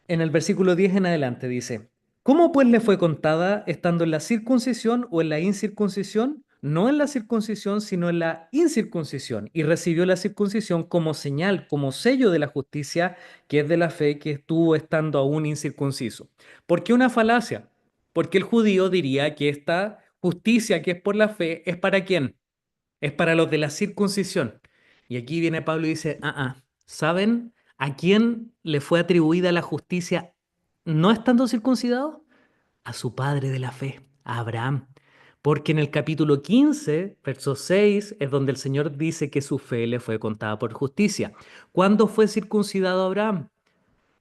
en el versículo 10 en adelante dice, ¿cómo pues le fue contada estando en la circuncisión o en la incircuncisión? No en la circuncisión, sino en la incircuncisión. Y recibió la circuncisión como señal, como sello de la justicia, que es de la fe que estuvo estando aún incircunciso. ¿Por qué una falacia? Porque el judío diría que esta justicia que es por la fe es para quién? Es para los de la circuncisión. Y aquí viene Pablo y dice, ¿saben a quién le fue atribuida la justicia no estando circuncidado? A su padre de la fe, a Abraham. Porque en el capítulo 15, verso 6, es donde el Señor dice que su fe le fue contada por justicia. ¿Cuándo fue circuncidado Abraham?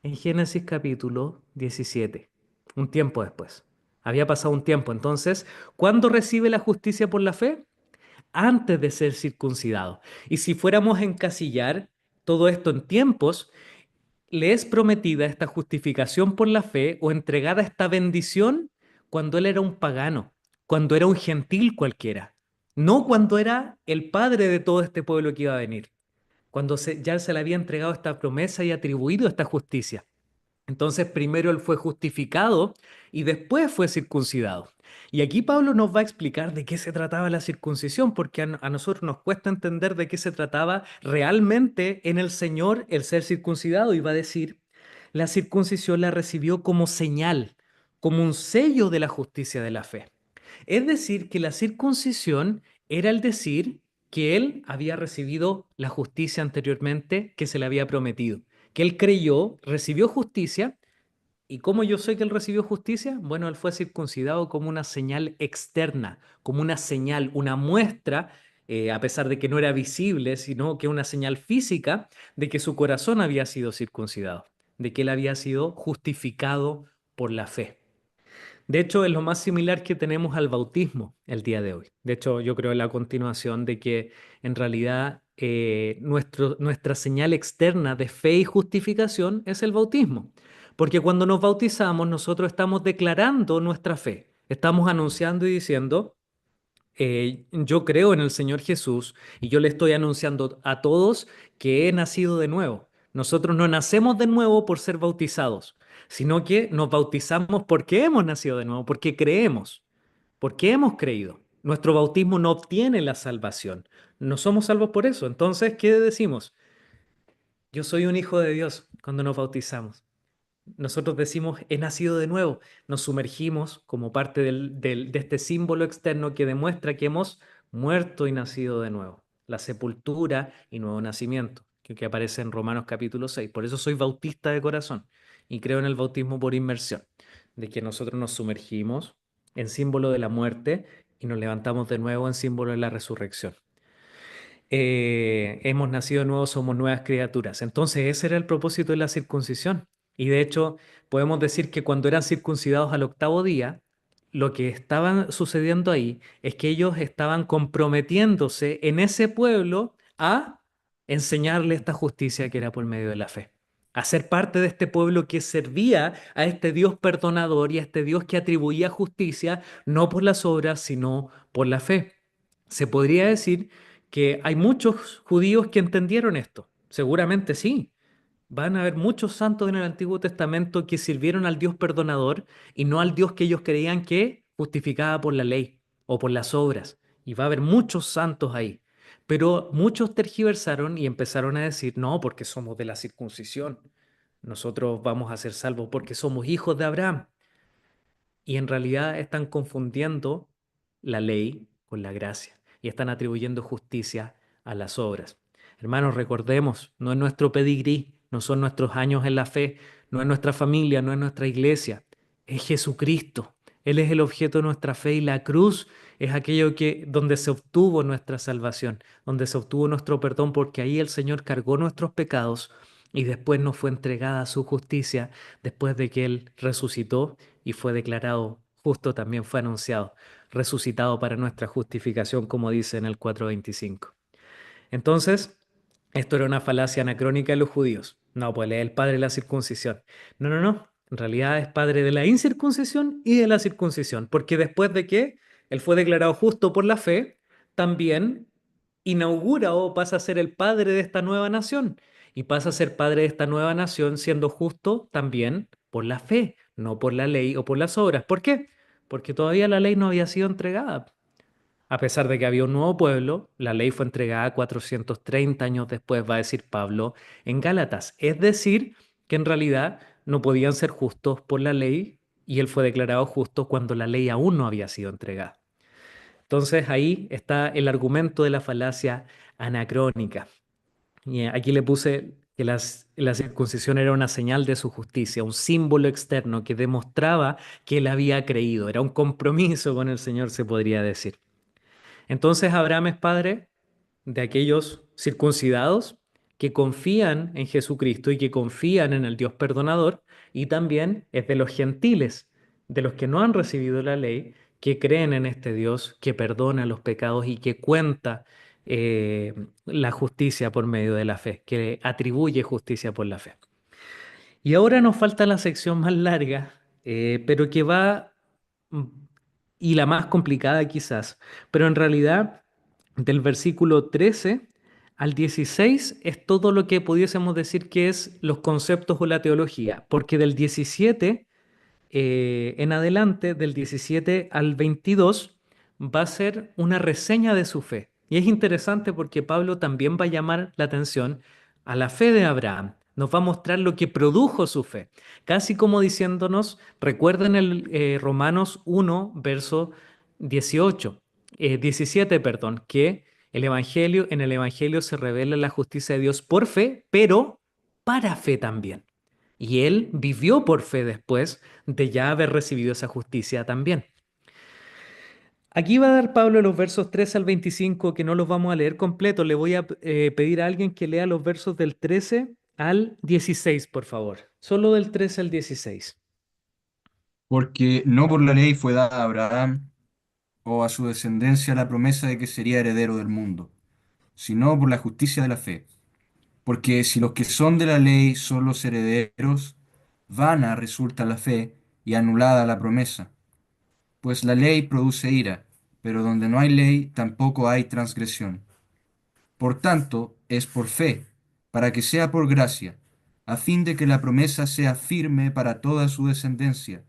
En Génesis capítulo 17, un tiempo después. Había pasado un tiempo. Entonces, ¿cuándo recibe la justicia por la fe? Antes de ser circuncidado. Y si fuéramos a encasillar todo esto en tiempos, le es prometida esta justificación por la fe o entregada esta bendición cuando él era un pagano, cuando era un gentil cualquiera, no cuando era el padre de todo este pueblo que iba a venir, cuando ya se le había entregado esta promesa y atribuido esta justicia. Entonces primero él fue justificado y después fue circuncidado. Y aquí Pablo nos va a explicar de qué se trataba la circuncisión, porque a nosotros nos cuesta entender de qué se trataba realmente en el Señor el ser circuncidado. Y va a decir, la circuncisión la recibió como señal, como un sello de la justicia de la fe. Es decir, que la circuncisión era el decir que él había recibido la justicia anteriormente que se le había prometido, que él creyó, recibió justicia. ¿Y cómo yo sé que él recibió justicia? Bueno, él fue circuncidado como una señal externa, como una señal, una muestra, a pesar de que no era visible, sino que una señal física de que su corazón había sido circuncidado, de que él había sido justificado por la fe. De hecho, es lo más similar que tenemos al bautismo el día de hoy. De hecho, yo creo en la continuación de que en realidad nuestra señal externa de fe y justificación es el bautismo. Porque cuando nos bautizamos, nosotros estamos declarando nuestra fe. Estamos anunciando y diciendo, yo creo en el Señor Jesús y yo le estoy anunciando a todos que he nacido de nuevo. Nosotros no nacemos de nuevo por ser bautizados, sino que nos bautizamos porque hemos nacido de nuevo, porque creemos, porque hemos creído. Nuestro bautismo no obtiene la salvación. No somos salvos por eso. Entonces, ¿qué decimos? Yo soy un hijo de Dios cuando nos bautizamos. Nosotros decimos, he nacido de nuevo. Nos sumergimos como parte de este símbolo externo que demuestra que hemos muerto y nacido de nuevo. La sepultura y nuevo nacimiento, que aparece en Romanos capítulo 6. Por eso soy bautista de corazón y creo en el bautismo por inmersión, de que nosotros nos sumergimos en símbolo de la muerte y nos levantamos de nuevo en símbolo de la resurrección. Hemos nacido de nuevo, somos nuevas criaturas. Entonces ese era el propósito de la circuncisión. Y de hecho podemos decir que cuando eran circuncidados al octavo día, lo que estaba sucediendo ahí es que ellos estaban comprometiéndose en ese pueblo a enseñarle esta justicia que era por medio de la fe. A ser parte de este pueblo que servía a este Dios perdonador y a este Dios que atribuía justicia no por las obras, sino por la fe. Se podría decir que hay muchos judíos que entendieron esto. Seguramente sí. Van a haber muchos santos en el Antiguo Testamento que sirvieron al Dios perdonador y no al Dios que ellos creían que justificaba por la ley o por las obras. Y va a haber muchos santos ahí. Pero muchos tergiversaron y empezaron a decir, no, porque somos de la circuncisión. Nosotros vamos a ser salvos porque somos hijos de Abraham. Y en realidad están confundiendo la ley con la gracia y están atribuyendo justicia a las obras. Hermanos, recordemos, no es nuestro pedigrí, no son nuestros años en la fe, no es nuestra familia, no es nuestra iglesia, es Jesucristo. Él es el objeto de nuestra fe y la cruz es aquello donde se obtuvo nuestra salvación, donde se obtuvo nuestro perdón, porque ahí el Señor cargó nuestros pecados y después nos fue entregada su justicia, después de que Él resucitó y fue declarado justo, también fue anunciado, resucitado para nuestra justificación, como dice en el 4:25. Entonces, esto era una falacia anacrónica de los judíos. No, pues él es el padre de la circuncisión. No, no, no. En realidad es padre de la incircuncisión y de la circuncisión, porque después de que él fue declarado justo por la fe, también inaugura o pasa a ser el padre de esta nueva nación. Y pasa a ser padre de esta nueva nación siendo justo también por la fe, no por la ley o por las obras. ¿Por qué? Porque todavía la ley no había sido entregada. A pesar de que había un nuevo pueblo, la ley fue entregada 430 años después, va a decir Pablo, en Gálatas. Es decir, que en realidad no podían ser justos por la ley y él fue declarado justo cuando la ley aún no había sido entregada. Entonces ahí está el argumento de la falacia anacrónica. Y aquí le puse que la circuncisión era una señal de su justicia, un símbolo externo que demostraba que él había creído. Era un compromiso con el Señor, se podría decir. Entonces Abraham es padre de aquellos circuncidados que confían en Jesucristo y que confían en el Dios perdonador, y también es de los gentiles, de los que no han recibido la ley, que creen en este Dios que perdona los pecados y que cuenta la justicia por medio de la fe, que atribuye justicia por la fe. Y ahora nos falta la sección más larga, pero que va, mm, y la más complicada quizás, pero en realidad del versículo 13 al 16 es todo lo que pudiésemos decir que es los conceptos o la teología, porque del 17 en adelante, del 17 al 22, va a ser una reseña de su fe. Y es interesante porque Pablo también va a llamar la atención a la fe de Abraham. Nos va a mostrar lo que produjo su fe. Casi como diciéndonos, recuerden el Romanos 1, verso 18, 17, perdón, que en el Evangelio se revela la justicia de Dios por fe, pero para fe también. Y él vivió por fe después de ya haber recibido esa justicia también. Aquí va a dar Pablo los versos 3 al 25, que no los vamos a leer completos. Le voy a pedir a alguien que lea los versos del 13 al 16, por favor. Solo del 13 al 16. Porque no por la ley fue dada a Abraham o a su descendencia la promesa de que sería heredero del mundo, sino por la justicia de la fe. Porque si los que son de la ley son los herederos, vana resulta la fe y anulada la promesa. Pues la ley produce ira, pero donde no hay ley tampoco hay transgresión. Por tanto, es por fe, para que sea por gracia, a fin de que la promesa sea firme para toda su descendencia,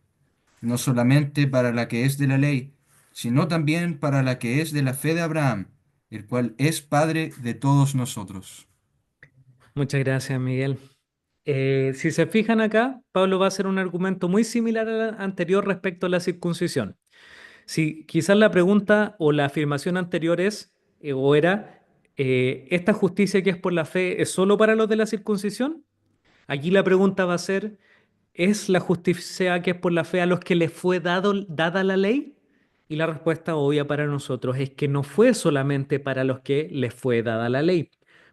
no solamente para la que es de la ley, sino también para la que es de la fe de Abraham, el cual es Padre de todos nosotros. Muchas gracias, Miguel. Si se fijan acá, Pablo va a hacer un argumento muy similar al anterior respecto a la circuncisión. Si quizás la pregunta o la afirmación anterior es o era, ¿esta justicia que es por la fe es solo para los de la circuncisión? Aquí la pregunta va a ser, ¿es la justicia que es por la fe a los que les fue dada la ley? Y la respuesta obvia para nosotros es que no fue solamente para los que les fue dada la ley,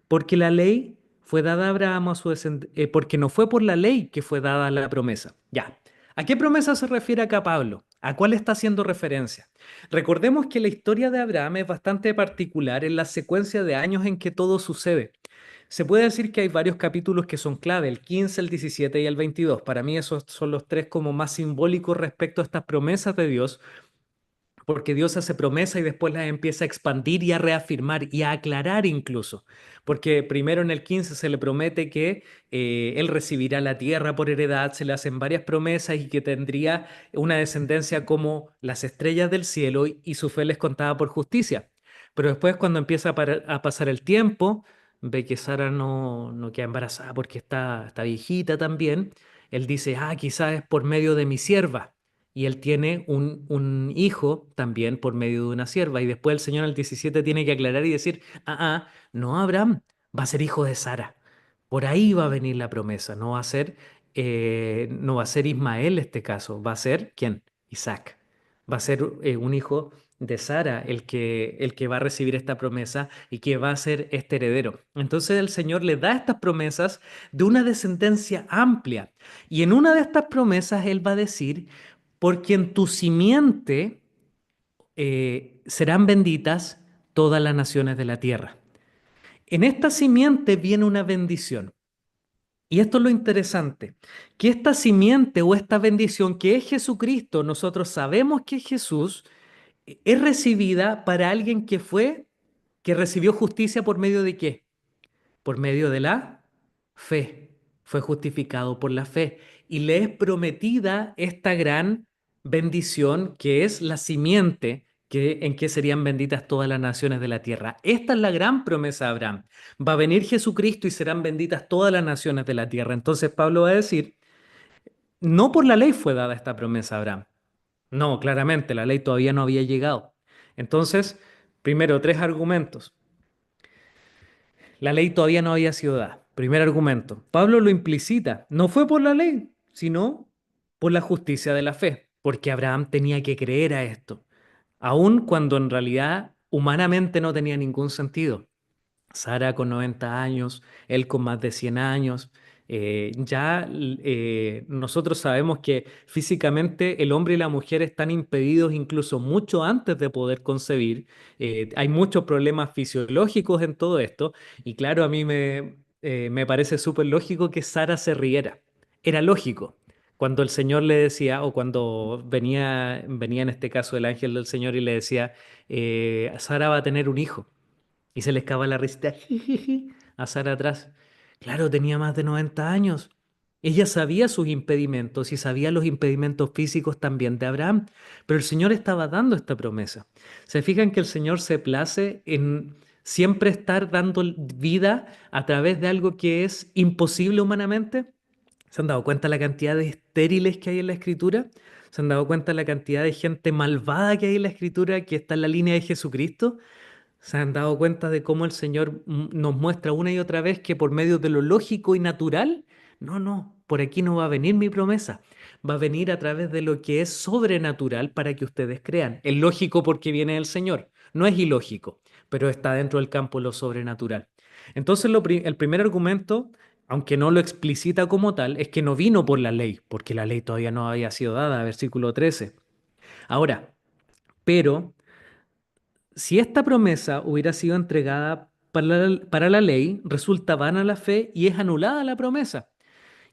porque la ley fue dada a Abraham a su porque no fue por la ley que fue dada la promesa. Ya. ¿A qué promesa se refiere acá Pablo? ¿A cuál está haciendo referencia? Recordemos que la historia de Abraham es bastante particular en la secuencia de años en que todo sucede. Se puede decir que hay varios capítulos que son clave, el 15, el 17 y el 22. Para mí esos son los tres como más simbólicos respecto a estas promesas de Dios, porque Dios hace promesa y después las empieza a expandir y a reafirmar y a aclarar incluso. Porque primero en el 15 se le promete que él recibirá la tierra por heredad, se le hacen varias promesas y que tendría una descendencia como las estrellas del cielo y su fe les contaba por justicia. Pero después cuando empieza a pasar el tiempo, ve que Sara no queda embarazada porque está viejita también. Él dice, quizás es por medio de mi sierva. Y él tiene un hijo también por medio de una sierva. Y después el Señor al 17 tiene que aclarar y decir, no Abraham, va a ser hijo de Sara. Por ahí va a venir la promesa. No va a ser Ismael este caso, va a ser ¿quién? Isaac. Va a ser un hijo de Sara el que va a recibir esta promesa y que va a ser este heredero. Entonces el Señor le da estas promesas de una descendencia amplia. Y en una de estas promesas Él va a decir, porque en tu simiente serán benditas todas las naciones de la tierra. En esta simiente viene una bendición. Y esto es lo interesante, que esta simiente o esta bendición que es Jesucristo, nosotros sabemos que es Jesús, es recibida para alguien que recibió justicia por medio de qué? Por medio de la fe. Fue justificado por la fe. Y le es prometida esta gran bendición que es la simiente en que serían benditas todas las naciones de la tierra. Esta es la gran promesa de Abraham. Va a venir Jesucristo y serán benditas todas las naciones de la tierra. Entonces Pablo va a decir, no por la ley fue dada esta promesa a Abraham. No, claramente, la ley todavía no había llegado. Entonces, primero, tres argumentos. La ley todavía no había sido dada. Primer argumento. Pablo lo implicita. No fue por la ley, sino por la justicia de la fe, porque Abraham tenía que creer a esto, aun cuando en realidad humanamente no tenía ningún sentido. Sara con 90 años, él con más de 100 años. Nosotros sabemos que físicamente el hombre y la mujer están impedidos incluso mucho antes de poder concebir. Hay muchos problemas fisiológicos en todo esto y claro, me parece súper lógico que Sara se riera. Era lógico. Cuando el Señor le decía, o cuando venía en este caso el ángel del Señor y le decía, Sara va a tener un hijo. Y se le escapa la risita a Sara atrás. Claro, tenía más de 90 años. Ella sabía sus impedimentos y sabía los impedimentos físicos también de Abraham, pero el Señor estaba dando esta promesa. ¿Se fijan que el Señor se place en siempre estar dando vida a través de algo que es imposible humanamente? ¿Se han dado cuenta la cantidad de estériles que hay en la Escritura? ¿Se han dado cuenta la cantidad de gente malvada que hay en la Escritura que está en la línea de Jesucristo? ¿Se han dado cuenta de cómo el Señor nos muestra una y otra vez que por medio de lo lógico y natural, no, por aquí no va a venir mi promesa, va a venir a través de lo que es sobrenatural para que ustedes crean. Es lógico porque viene del Señor, no es ilógico, pero está dentro del campo de lo sobrenatural. Entonces el primer argumento, aunque no lo explicita como tal, es que no vino por la ley, porque la ley todavía no había sido dada, versículo 13. Ahora, pero si esta promesa hubiera sido entregada para la ley, resulta vana la fe y es anulada la promesa.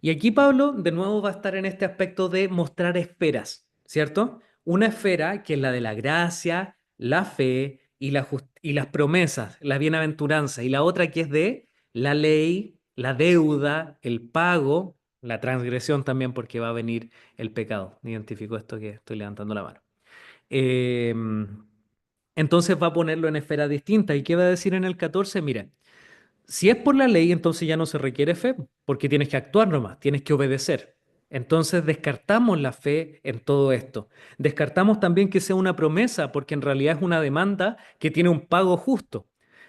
Y aquí Pablo de nuevo va a estar en este aspecto de mostrar esferas, ¿cierto? Una esfera que es la de la gracia, la fe y las promesas, la bienaventuranza, y la otra que es de la ley, la deuda, el pago, la transgresión también porque va a venir el pecado. Identifico esto que estoy levantando la mano. Entonces va a ponerlo en esferas distintas. ¿Y qué va a decir en el 14? Miren, si es por la ley, entonces ya no se requiere fe, porque tienes que actuar nomás, tienes que obedecer. Entonces descartamos la fe en todo esto. Descartamos también que sea una promesa, porque en realidad es una demanda que tiene un pago justo.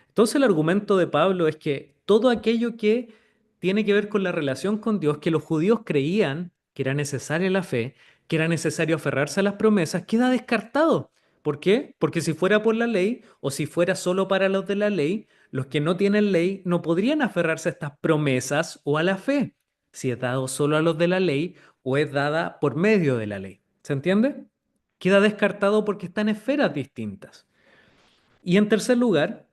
Entonces el argumento de Pablo es que todo aquello que tiene que ver con la relación con Dios, que los judíos creían que era necesaria la fe, que era necesario aferrarse a las promesas, queda descartado. ¿Por qué? Porque si fuera por la ley o si fuera solo para los de la ley, los que no tienen ley no podrían aferrarse a estas promesas o a la fe, si es dado solo a los de la ley o es dada por medio de la ley. ¿Se entiende? Queda descartado porque están en esferas distintas. Y en tercer lugar,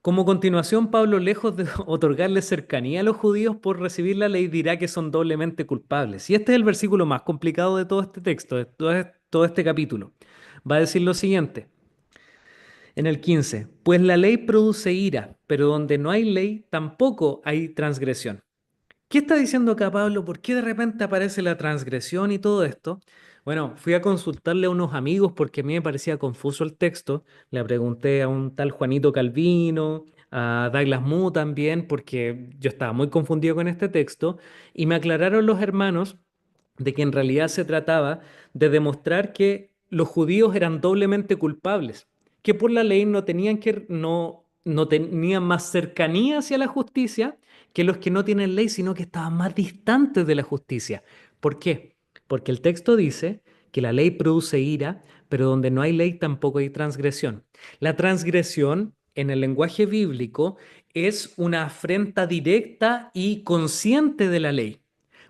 como continuación, Pablo, lejos de otorgarle cercanía a los judíos por recibir la ley, dirá que son doblemente culpables. Y este es el versículo más complicado de todo este texto, de todo este capítulo. Va a decir lo siguiente, en el 15, pues la ley produce ira, pero donde no hay ley, tampoco hay transgresión. ¿Qué está diciendo acá Pablo? ¿Por qué de repente aparece la transgresión y todo esto? Bueno, fui a consultarle a unos amigos porque a mí me parecía confuso el texto. Le pregunté a un tal Juanito Calvino, a Douglas Moo también, porque yo estaba muy confundido con este texto, y me aclararon los hermanos de que en realidad se trataba de demostrar que los judíos eran doblemente culpables, que por la ley no tenían más cercanía hacia la justicia que los que no tienen ley, sino que estaban más distantes de la justicia. ¿Por qué? Porque el texto dice que la ley produce ira, pero donde no hay ley tampoco hay transgresión. La transgresión en el lenguaje bíblico es una afrenta directa y consciente de la ley.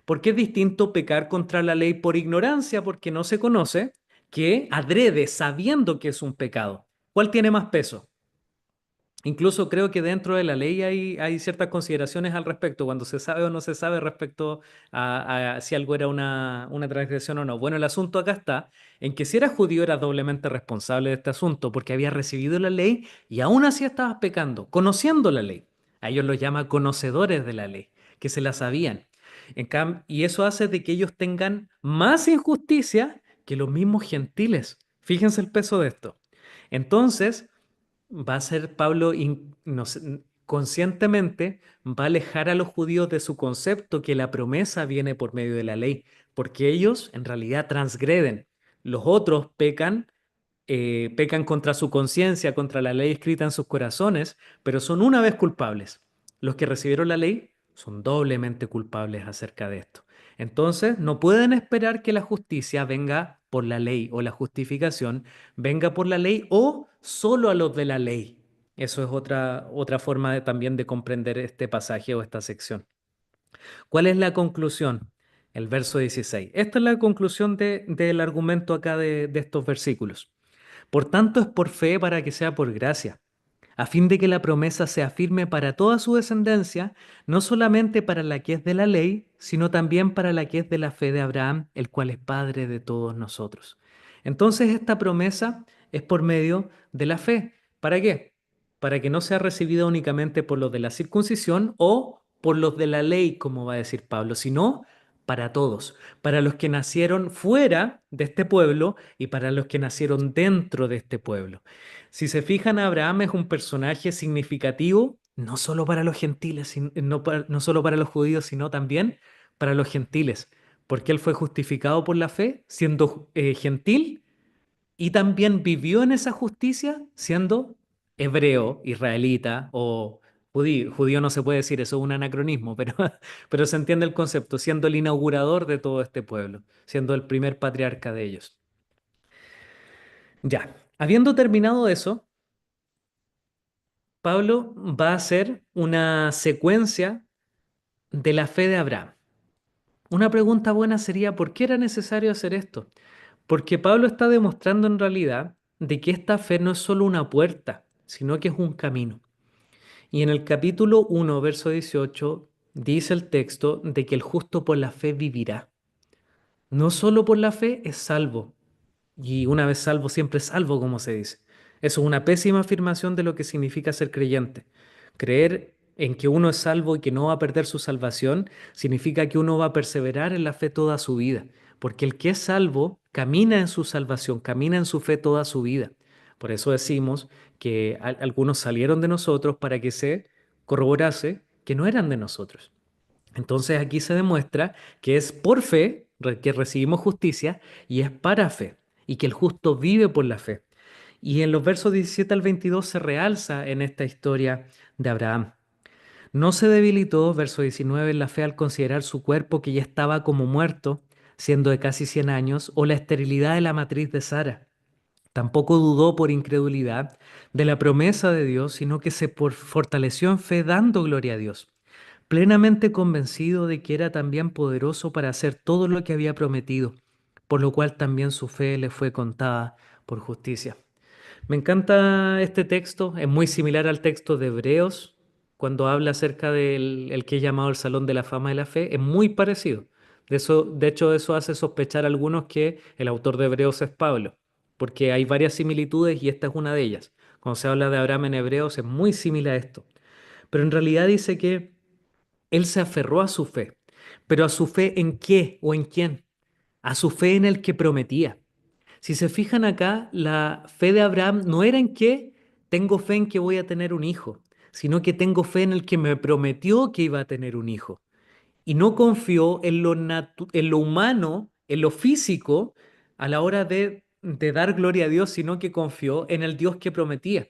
Porque es distinto pecar contra la ley por ignorancia, porque no se conoce, que adrede, sabiendo que es un pecado. ¿Cuál tiene más peso? Incluso creo que dentro de la ley hay ciertas consideraciones al respecto, cuando se sabe o no se sabe respecto a si algo era una transgresión o no. Bueno, el asunto acá está en que si eras judío eras doblemente responsable de este asunto porque habías recibido la ley y aún así estabas pecando, conociendo la ley. A ellos los llama conocedores de la ley, que se la sabían. Y eso hace de que ellos tengan más injusticia que los mismos gentiles. Fíjense el peso de esto. Entonces va a ser Pablo no sé, conscientemente va a alejar a los judíos de su concepto que la promesa viene por medio de la ley, porque ellos en realidad transgreden. Los otros pecan contra su conciencia, contra la ley escrita en sus corazones, pero son una vez culpables. Los que recibieron la ley son doblemente culpables acerca de esto. Entonces, no pueden esperar que la justicia venga por la ley o la justificación venga por la ley o solo a los de la ley. Eso es otra forma también de comprender este pasaje o esta sección. ¿Cuál es la conclusión? El verso 16. Esta es la conclusión del argumento acá de estos versículos. Por tanto, es por fe para que sea por gracia, a fin de que la promesa sea firme para toda su descendencia, no solamente para la que es de la ley, sino también para la que es de la fe de Abraham, el cual es Padre de todos nosotros. Entonces, esta promesa es por medio de la fe. ¿Para qué? Para que no sea recibida únicamente por los de la circuncisión o por los de la ley, como va a decir Pablo, sino para todos, para los que nacieron fuera de este pueblo y para los que nacieron dentro de este pueblo. Si se fijan, Abraham es un personaje significativo, no solo para los gentiles, no solo para los judíos, sino también para los gentiles, porque él fue justificado por la fe siendo gentil y también vivió en esa justicia siendo hebreo, israelita o judío. Judío no se puede decir, eso es un anacronismo, pero se entiende el concepto, siendo el inaugurador de todo este pueblo, siendo el primer patriarca de ellos. Ya, habiendo terminado eso, Pablo va a hacer una secuencia de la fe de Abraham. Una pregunta buena sería, ¿por qué era necesario hacer esto? Porque Pablo está demostrando en realidad de que esta fe no es solo una puerta, sino que es un camino. Y en el capítulo 1, verso 18, dice el texto de que el justo por la fe vivirá. No solo por la fe es salvo, y una vez salvo, siempre salvo, como se dice. Eso es una pésima afirmación de lo que significa ser creyente. Creer en que uno es salvo y que no va a perder su salvación significa que uno va a perseverar en la fe toda su vida, porque el que es salvo camina en su salvación, camina en su fe toda su vida. Por eso decimos que algunos salieron de nosotros para que se corroborase que no eran de nosotros. Entonces aquí se demuestra que es por fe que recibimos justicia y es para fe y que el justo vive por la fe. Y en los versos 17 al 22 se realza en esta historia de Abraham. No se debilitó, verso 19, en la fe al considerar su cuerpo que ya estaba como muerto, siendo de casi 100 años, o la esterilidad de la matriz de Sara. Tampoco dudó por incredulidad de la promesa de Dios, sino que se fortaleció en fe dando gloria a Dios, plenamente convencido de que era también poderoso para hacer todo lo que había prometido, por lo cual también su fe le fue contada por justicia. Me encanta este texto, es muy similar al texto de Hebreos, cuando habla acerca del el que es llamado el Salón de la Fama de la Fe, es muy parecido. De hecho, eso hace sospechar a algunos que el autor de Hebreos es Pablo, porque hay varias similitudes y esta es una de ellas. Cuando se habla de Abraham en Hebreos es muy similar a esto. Pero en realidad dice que él se aferró a su fe. ¿Pero a su fe en qué o en quién? A su fe en el que prometía. Si se fijan acá, la fe de Abraham no era en que tengo fe en que voy a tener un hijo, sino que tengo fe en el que me prometió que iba a tener un hijo. Y no confió en lo humano, en lo físico, a la hora de dar gloria a Dios, sino que confió en el Dios que prometía.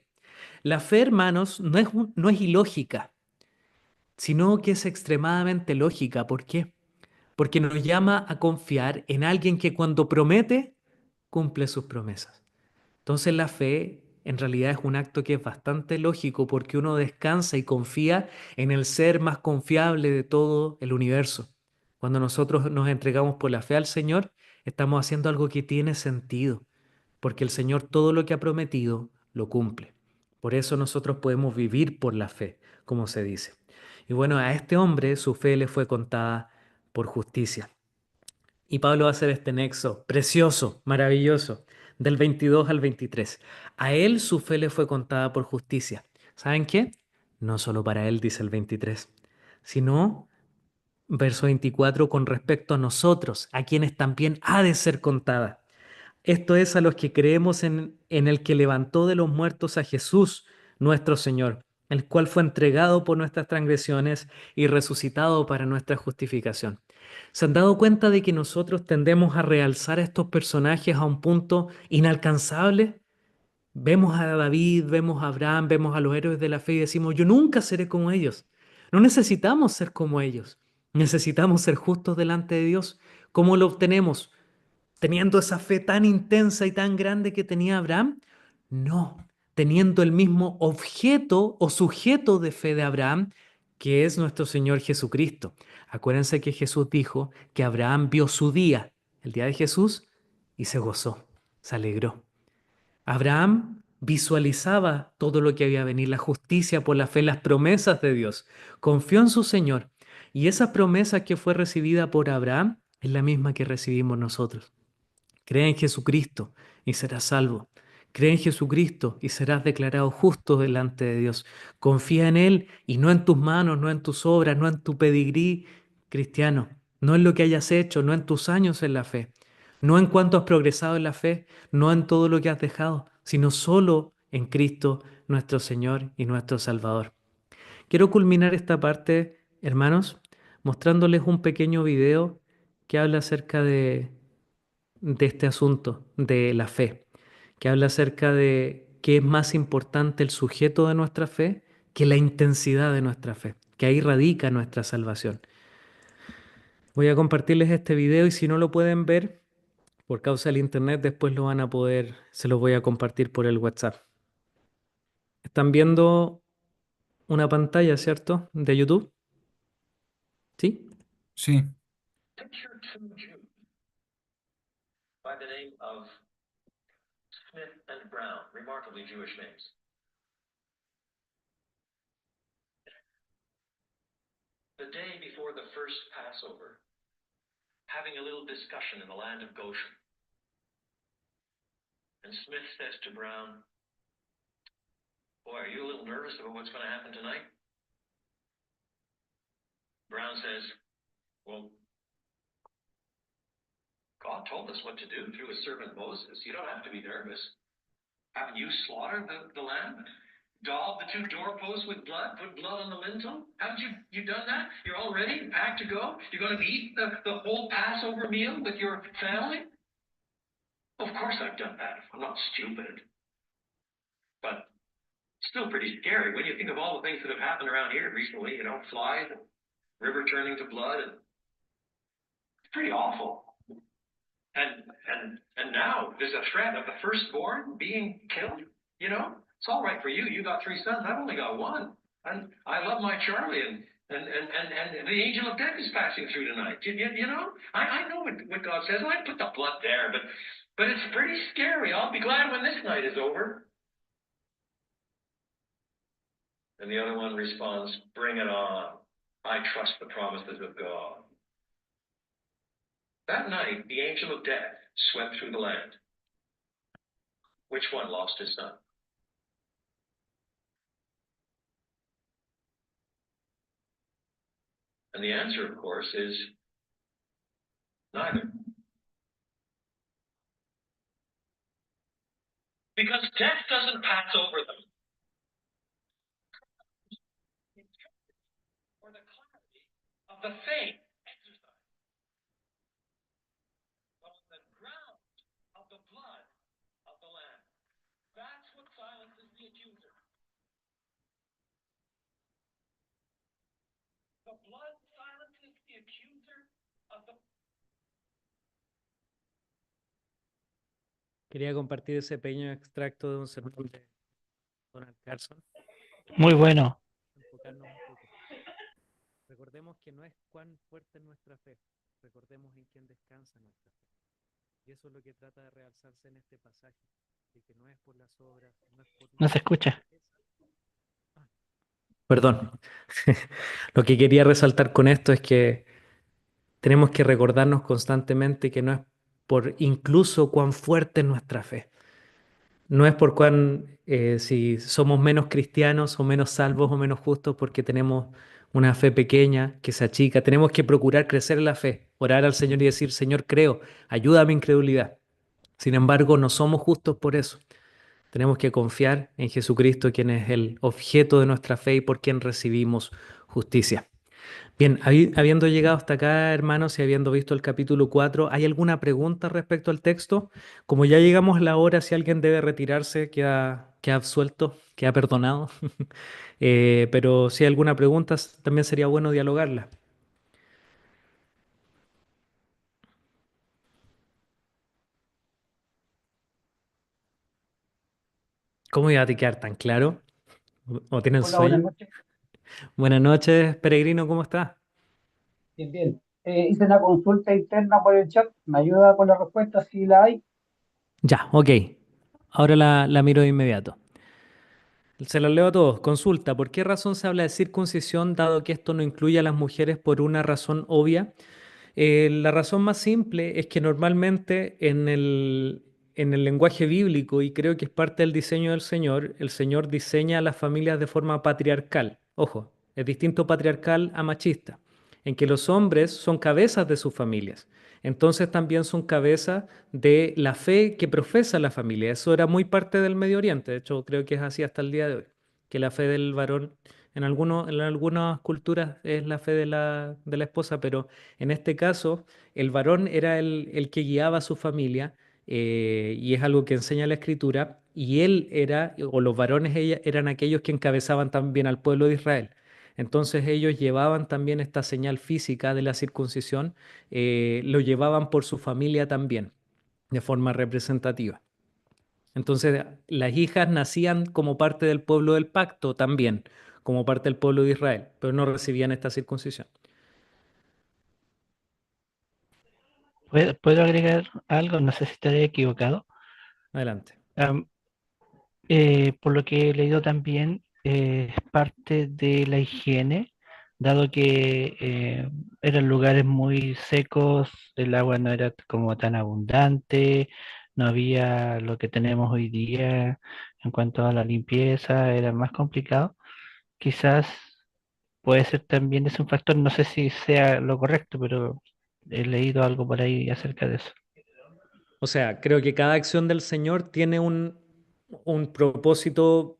La fe, hermanos, no es ilógica, sino que es extremadamente lógica. ¿Por qué? Porque nos llama a confiar en alguien que cuando promete, cumple sus promesas. Entonces la fe en realidad es un acto que es bastante lógico porque uno descansa y confía en el ser más confiable de todo el universo. Cuando nosotros nos entregamos por la fe al Señor, estamos haciendo algo que tiene sentido, porque el Señor todo lo que ha prometido lo cumple. Por eso nosotros podemos vivir por la fe, como se dice. Y bueno, a este hombre su fe le fue contada por justicia. Y Pablo va a hacer este nexo precioso, maravilloso, del 22 al 23. A él su fe le fue contada por justicia. ¿Saben qué? No solo para él, dice el 23, sino, verso 24, con respecto a nosotros, a quienes también ha de ser contada. Esto es a los que creemos en el que levantó de los muertos a Jesús, nuestro Señor, el cual fue entregado por nuestras transgresiones y resucitado para nuestra justificación. ¿Se han dado cuenta de que nosotros tendemos a realzar a estos personajes a un punto inalcanzable? Vemos a David, vemos a Abraham, vemos a los héroes de la fe y decimos, yo nunca seré como ellos. No necesitamos ser como ellos. Necesitamos ser justos delante de Dios. ¿Cómo lo obtenemos? ¿Teniendo esa fe tan intensa y tan grande que tenía Abraham? No, teniendo el mismo objeto o sujeto de fe de Abraham, que es nuestro Señor Jesucristo. Acuérdense que Jesús dijo que Abraham vio su día, el día de Jesús, y se gozó, se alegró. Abraham visualizaba todo lo que había venir, la justicia por la fe, las promesas de Dios. Confió en su Señor. Y esa promesa que fue recibida por Abraham es la misma que recibimos nosotros. Cree en Jesucristo y serás salvo. Cree en Jesucristo y serás declarado justo delante de Dios. Confía en Él y no en tus manos, no en tus obras, no en tu pedigrí cristiano, no en lo que hayas hecho, no en tus años en la fe, no en cuánto has progresado en la fe, no en todo lo que has dejado, sino solo en Cristo, nuestro Señor y nuestro Salvador. Quiero culminar esta parte, hermanos, mostrándoles un pequeño video que habla acerca de este asunto, de la fe, que habla acerca de qué es más importante el sujeto de nuestra fe que la intensidad de nuestra fe, que ahí radica nuestra salvación. Voy a compartirles este video y si no lo pueden ver por causa del internet, después lo van a poder, se los voy a compartir por el WhatsApp. Están viendo una pantalla, ¿cierto? De YouTube, ¿sí? Sí, By the name of Smith and Brown, remarkably Jewish names. The day before the first Passover, having a little discussion in the land of Goshen. And Smith says to Brown, boy, are you a little nervous about what's going to happen tonight? Brown says, well, God told us what to do through his servant Moses. You don't have to be nervous. Haven't you slaughtered the lamb? Daubed the two doorposts with blood? Put blood on the lintel? Haven't you done that? You're all ready, packed to go? You're going to eat the whole Passover meal with your family? Of course I've done that. I'm not stupid. But still pretty scary when you think of all the things that have happened around here recently, you know, flies, river turning to blood. It's pretty awful. And now there's a threat of the firstborn being killed. You know, it's all right for you. You got 3 sons. I've only got 1. And I love my Charlie. And the angel of death is passing through tonight. You know, I know what God says. I put the blood there, but it's pretty scary. I'll be glad when this night is over. And the other one responds, bring it on. I trust the promises of God. That night, the angel of death swept through the land. Which one lost his son? And the answer, of course, is neither. Because death doesn't pass over them. Or the clarity of the faith exercise. But on the ground of the blood of the Lamb. That's what silences the accuser. The blood silences the accuser of the Quería compartir ese pequeño extracto de un sermón de Donald Carson, Muy bueno. enfocarnos un poco. Recordemos que no es cuán fuerte es nuestra fe, recordemos en quién descansa nuestra fe. Y eso es lo que trata de realzarse en este pasaje, de que no es por las obras, no es por No se nuestra escucha. Perdón. Lo que quería resaltar con esto es que tenemos que recordarnos constantemente que no es por incluso cuán fuerte es nuestra fe. No es por cuán si somos menos cristianos o menos salvos o menos justos porque tenemos una fe pequeña que se achica. Tenemos que procurar crecer en la fe, orar al Señor y decir, Señor, creo, ayuda a mi incredulidad. Sin embargo, no somos justos por eso. Tenemos que confiar en Jesucristo, quien es el objeto de nuestra fe y por quien recibimos justicia. Bien, habiendo llegado hasta acá, hermanos, y habiendo visto el capítulo 4, ¿hay alguna pregunta respecto al texto? Como ya llegamos a la hora, si alguien debe retirarse, queda absuelto, queda perdonado. Pero si hay alguna pregunta, también sería bueno dialogarla. ¿Cómo iba a te quedar tan claro? ¿O tienen Hola, buenas sueño? noches. Buenas noches, peregrino, ¿cómo está? Bien, bien. Hice una consulta interna por el chat. ¿Me ayuda con la respuesta si la hay? Ya, ok. Ahora la miro de inmediato. Se los leo a todos. Consulta, ¿por qué razón se habla de circuncisión dado que esto no incluye a las mujeres por una razón obvia? La razón más simple es que normalmente en el lenguaje bíblico, y creo que es parte del diseño del Señor, el Señor diseña a las familias de forma patriarcal. Ojo, es distinto patriarcal a machista, en que los hombres son cabezas de sus familias. Entonces también son cabezas de la fe que profesa la familia. Eso era muy parte del Medio Oriente. De hecho, creo que es así hasta el día de hoy, que la fe del varón en algunas culturas es la fe de la esposa, pero en este caso, el varón era el que guiaba a su familia, y es algo que enseña la escritura, y él era, o los varones eran aquellos que encabezaban también al pueblo de Israel. Entonces ellos llevaban también esta señal física de la circuncisión, lo llevaban por su familia también, de forma representativa. Entonces las hijas nacían como parte del pueblo del pacto también, como parte del pueblo de Israel, pero no recibían esta circuncisión. ¿Puedo agregar algo? No sé si estaré equivocado. Adelante. Am, por lo que he leído también, es parte de la higiene, dado que eran lugares muy secos, el agua no era como tan abundante, no había lo que tenemos hoy día en cuanto a la limpieza, era más complicado. Quizás puede ser también es un factor, no sé si sea lo correcto, pero he leído algo por ahí acerca de eso. O sea, creo que cada acción del Señor tiene un propósito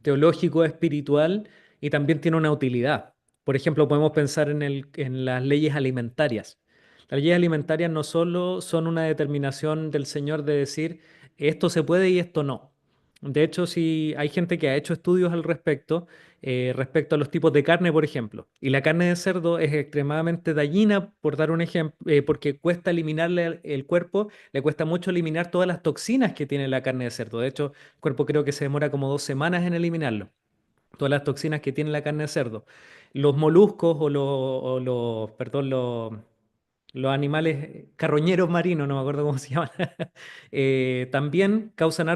teológico, espiritual y también tiene una utilidad. Por ejemplo, podemos pensar en las leyes alimentarias. Las leyes alimentarias no solo son una determinación del Señor de decir esto se puede y esto no. De hecho, si hay gente que ha hecho estudios al respecto, respecto a los tipos de carne, por ejemplo. Y la carne de cerdo es extremadamente dañina, por dar un ejemplo, porque cuesta eliminarle el cuerpo, le cuesta mucho eliminar todas las toxinas que tiene la carne de cerdo. De hecho, el cuerpo creo que se demora como 2 semanas en eliminarlo, todas las toxinas que tiene la carne de cerdo. Los moluscos perdón, los animales carroñeros marinos, no me acuerdo cómo se llaman, también causan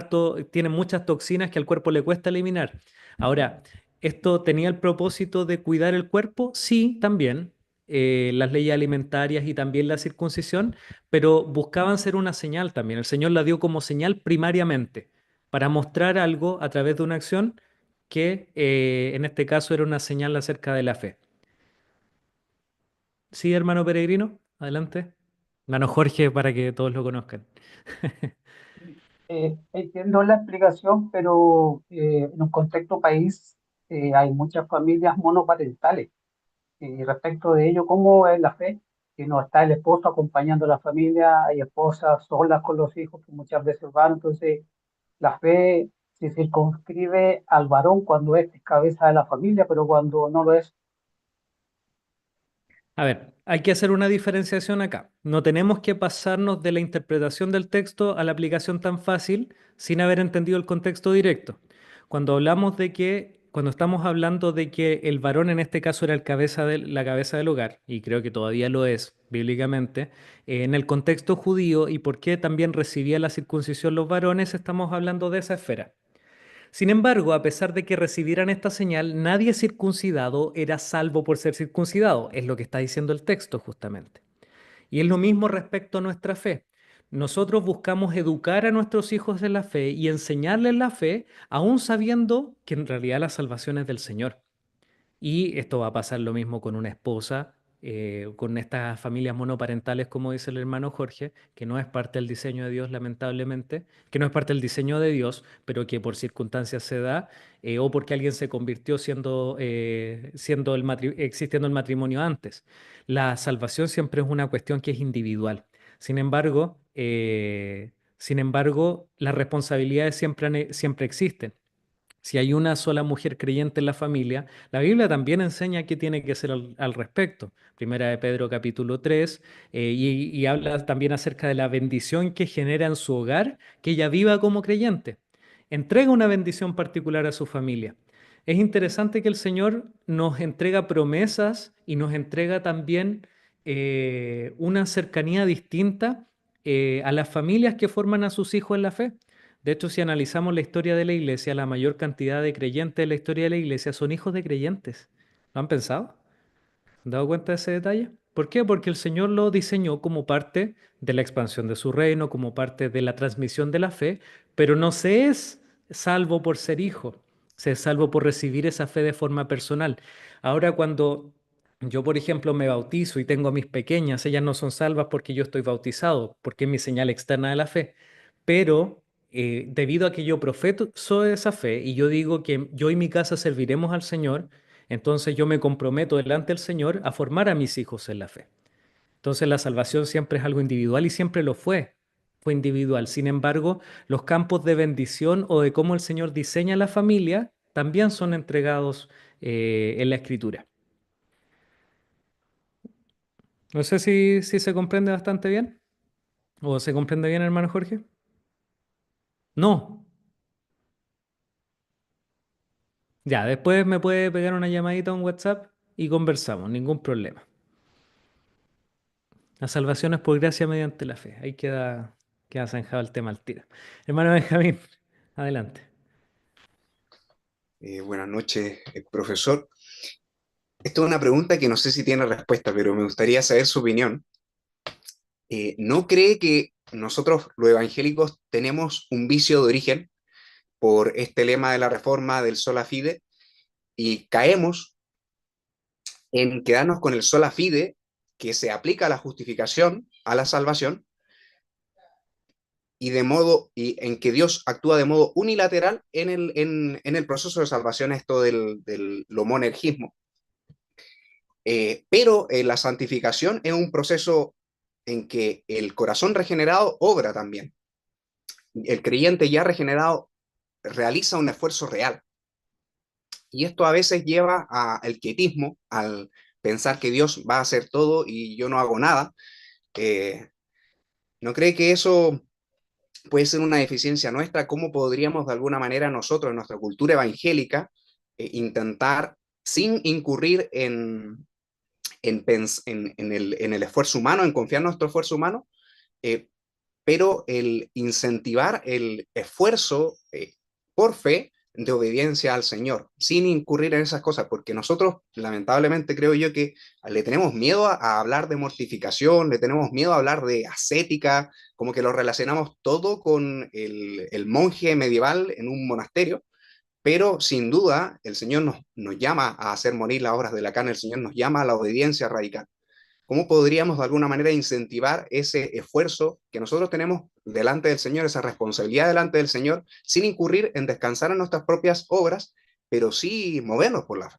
tienen muchas toxinas que al cuerpo le cuesta eliminar. Ahora, ¿esto tenía el propósito de cuidar el cuerpo? Sí, también. Las leyes alimentarias y también la circuncisión, pero buscaban ser una señal también. El Señor la dio como señal primariamente, para mostrar algo a través de una acción que en este caso era una señal acerca de la fe. Sí, hermano peregrino, adelante. Hermano Jorge, para que todos lo conozcan. Entiendo la explicación, pero en un contexto país hay muchas familias monoparentales. Respecto de ello, ¿cómo es la fe? Que no está el esposo acompañando a la familia, hay esposas solas con los hijos que muchas veces van. Entonces, la fe se circunscribe al varón cuando es cabeza de la familia, pero cuando no lo es. A ver, hay que hacer una diferenciación acá. No tenemos que pasarnos de la interpretación del texto a la aplicación tan fácil sin haber entendido el contexto directo. Cuando estamos hablando de que el varón en este caso era la cabeza del hogar, y creo que todavía lo es bíblicamente, en el contexto judío y por qué también recibía la circuncisión los varones, estamos hablando de esa esfera. Sin embargo, a pesar de que recibieran esta señal, nadie circuncidado era salvo por ser circuncidado, es lo que está diciendo el texto justamente. Y es lo mismo respecto a nuestra fe. Nosotros buscamos educar a nuestros hijos en la fe y enseñarles la fe, aún sabiendo que en realidad la salvación es del Señor. Y esto va a pasar lo mismo con una esposa, con estas familias monoparentales, como dice el hermano Jorge, que no es parte del diseño de Dios, lamentablemente, que no es parte del diseño de Dios, pero que por circunstancias se da, o porque alguien se convirtió existiendo el matrimonio antes. La salvación siempre es una cuestión que es individual. Sin embargo, las responsabilidades siempre existen. Si hay una sola mujer creyente en la familia, la Biblia también enseña qué tiene que hacer al respecto. Primera de Pedro capítulo 3, y habla también acerca de la bendición que genera en su hogar que ella viva como creyente. Entrega una bendición particular a su familia. Es interesante que el Señor nos entrega promesas y nos entrega también una cercanía distinta a las familias que forman a sus hijos en la fe. De hecho, si analizamos la historia de la iglesia, la mayor cantidad de creyentes de la historia de la iglesia son hijos de creyentes. ¿Lo han pensado? ¿Han dado cuenta de ese detalle? ¿Por qué? Porque el Señor lo diseñó como parte de la expansión de su reino, como parte de la transmisión de la fe, pero no se es salvo por ser hijo, se es salvo por recibir esa fe de forma personal. Ahora, cuando yo, por ejemplo, me bautizo y tengo a mis pequeñas, ellas no son salvas porque yo estoy bautizado, porque es mi señal externa de la fe, pero debido a que yo profeto soy esa fe y yo digo que yo y mi casa serviremos al Señor, entonces yo me comprometo delante del Señor a formar a mis hijos en la fe. Entonces la salvación siempre es algo individual y siempre lo fue individual. Sin embargo, los campos de bendición o de cómo el Señor diseña la familia también son entregados en la Escritura. No sé si se comprende bastante bien o se comprende bien, hermano Jorge. No. Ya, después me puede pegar una llamadita a un WhatsApp y conversamos, ningún problema. La salvación es por gracia mediante la fe. Ahí queda zanjado el tema al tiro. Hermano Benjamín, adelante. Buenas noches, profesor. Esto es una pregunta que no sé si tiene respuesta, pero me gustaría saber su opinión. ¿No cree que nosotros, los evangélicos, tenemos un vicio de origen por este lema de la reforma del sola fide y caemos en quedarnos con el sola fide que se aplica a la justificación, a la salvación, y en que Dios actúa de modo unilateral en el proceso de salvación, esto del lo monergismo? Pero la santificación es un proceso en que el corazón regenerado obra también. El creyente ya regenerado realiza un esfuerzo real. Y esto a veces lleva al quietismo, al pensar que Dios va a hacer todo y yo no hago nada. Eh, ¿No cree que eso puede ser una deficiencia nuestra? ¿Cómo podríamos de alguna manera nosotros, en nuestra cultura evangélica, intentar, sin incurrir en el esfuerzo humano, en confiar en nuestro esfuerzo humano, eh, pero el incentivar el esfuerzo por fe de obediencia al Señor, sin incurrir en esas cosas, porque nosotros, lamentablemente, creo yo que le tenemos miedo a hablar de mortificación, le tenemos miedo a hablar de ascética, como que lo relacionamos todo con el monje medieval en un monasterio, pero sin duda el Señor nos llama a hacer morir las obras de la carne, el Señor nos llama a la obediencia radical. ¿Cómo podríamos de alguna manera incentivar ese esfuerzo que nosotros tenemos delante del Señor, esa responsabilidad delante del Señor, sin incurrir en descansar en nuestras propias obras, pero sí movernos por la fe?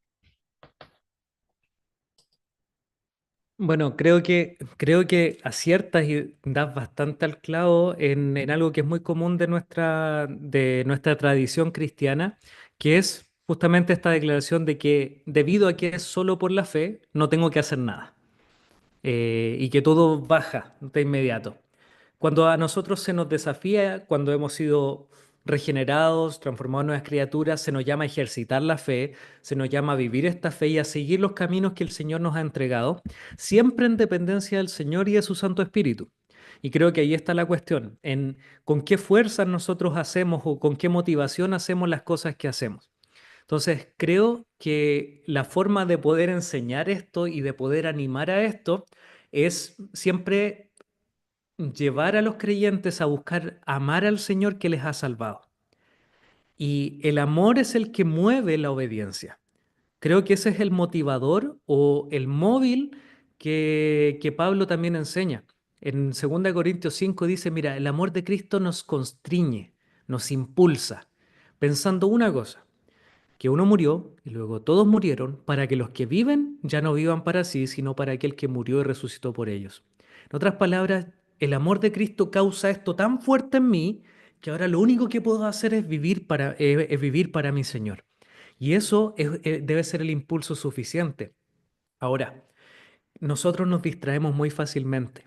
Bueno, creo que aciertas y das bastante al clavo en algo que es muy común de nuestra tradición cristiana, que es justamente esta declaración de que debido a que es solo por la fe, no tengo que hacer nada. y que todo baja de inmediato. Cuando a nosotros se nos desafía, cuando hemos sido regenerados, transformados en nuevas criaturas, se nos llama a ejercitar la fe, se nos llama a vivir esta fe y a seguir los caminos que el Señor nos ha entregado, siempre en dependencia del Señor y de su Santo Espíritu. Y creo que ahí está la cuestión, en con qué fuerzas nosotros hacemos o con qué motivación hacemos las cosas que hacemos. Entonces, creo que la forma de poder enseñar esto y de poder animar a esto es siempre llevar a los creyentes a buscar amar al Señor que les ha salvado. Y el amor es el que mueve la obediencia. Creo que ese es el motivador o el móvil que Pablo también enseña. En 2 Corintios 5 dice, mira, el amor de Cristo nos constriñe, nos impulsa, pensando una cosa, que uno murió y luego todos murieron para que los que viven ya no vivan para sí, sino para aquel que murió y resucitó por ellos. En otras palabras, el amor de Cristo causa esto tan fuerte en mí que ahora lo único que puedo hacer es vivir para mi Señor. Y eso debe ser el impulso suficiente. Ahora, nosotros nos distraemos muy fácilmente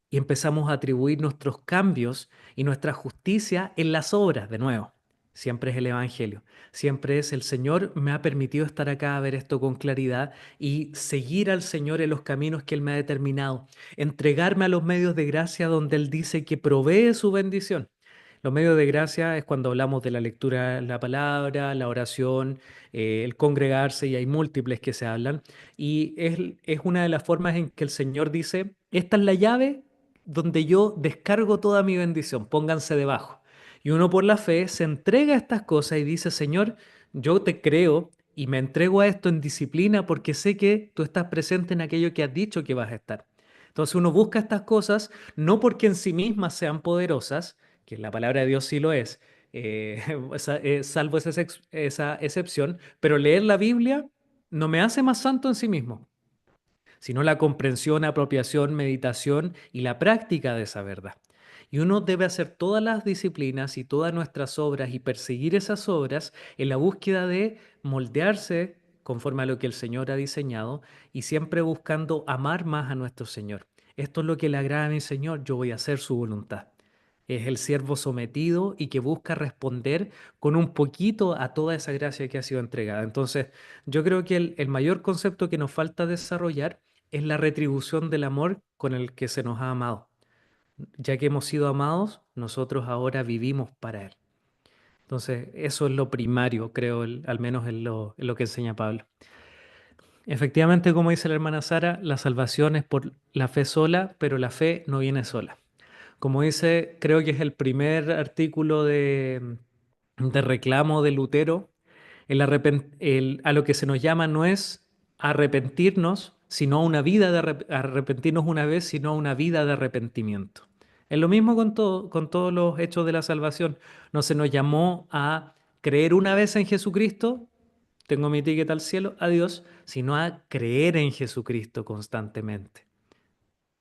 y empezamos a atribuir nuestros cambios y nuestra justicia en las obras, de nuevo. Siempre es el Evangelio, siempre es el Señor me ha permitido estar acá a ver esto con claridad y seguir al Señor en los caminos que Él me ha determinado, entregarme a los medios de gracia donde Él dice que provee su bendición. Los medios de gracia es cuando hablamos de la lectura de la palabra, la oración, el congregarse, y hay múltiples que se hablan. Y es una de las formas en que el Señor dice, esta es la llave donde yo descargo toda mi bendición, pónganse debajo. Y uno por la fe se entrega a estas cosas y dice, Señor, yo te creo y me entrego a esto en disciplina porque sé que tú estás presente en aquello que has dicho que vas a estar. Entonces uno busca estas cosas no porque en sí mismas sean poderosas, que la palabra de Dios sí lo es, eh, salvo esa excepción, pero leer la Biblia no me hace más santo en sí mismo, sino la comprensión, apropiación, meditación y la práctica de esa verdad. Y uno debe hacer todas las disciplinas y todas nuestras obras y perseguir esas obras en la búsqueda de moldearse conforme a lo que el Señor ha diseñado y siempre buscando amar más a nuestro Señor. Esto es lo que le agrada a mi Señor, yo voy a hacer su voluntad. Es el siervo sometido y que busca responder con un poquito a toda esa gracia que ha sido entregada. Entonces, yo creo que el mayor concepto que nos falta desarrollar es la retribución del amor con el que se nos ha amado. Ya que hemos sido amados, nosotros ahora vivimos para Él. Entonces, eso es lo primario, creo, al menos en lo que enseña Pablo. Efectivamente, como dice la hermana Sara, la salvación es por la fe sola, pero la fe no viene sola. Como dice, creo que es el primer artículo de reclamo de Lutero, a lo que se nos llama no es arrepentirnos, sino una vida de arrepentirnos una vez, sino una vida de arrepentimiento. Es lo mismo con todos los hechos de la salvación. No se nos llamó a creer una vez en Jesucristo, tengo mi ticket al cielo, adiós, sino a creer en Jesucristo constantemente,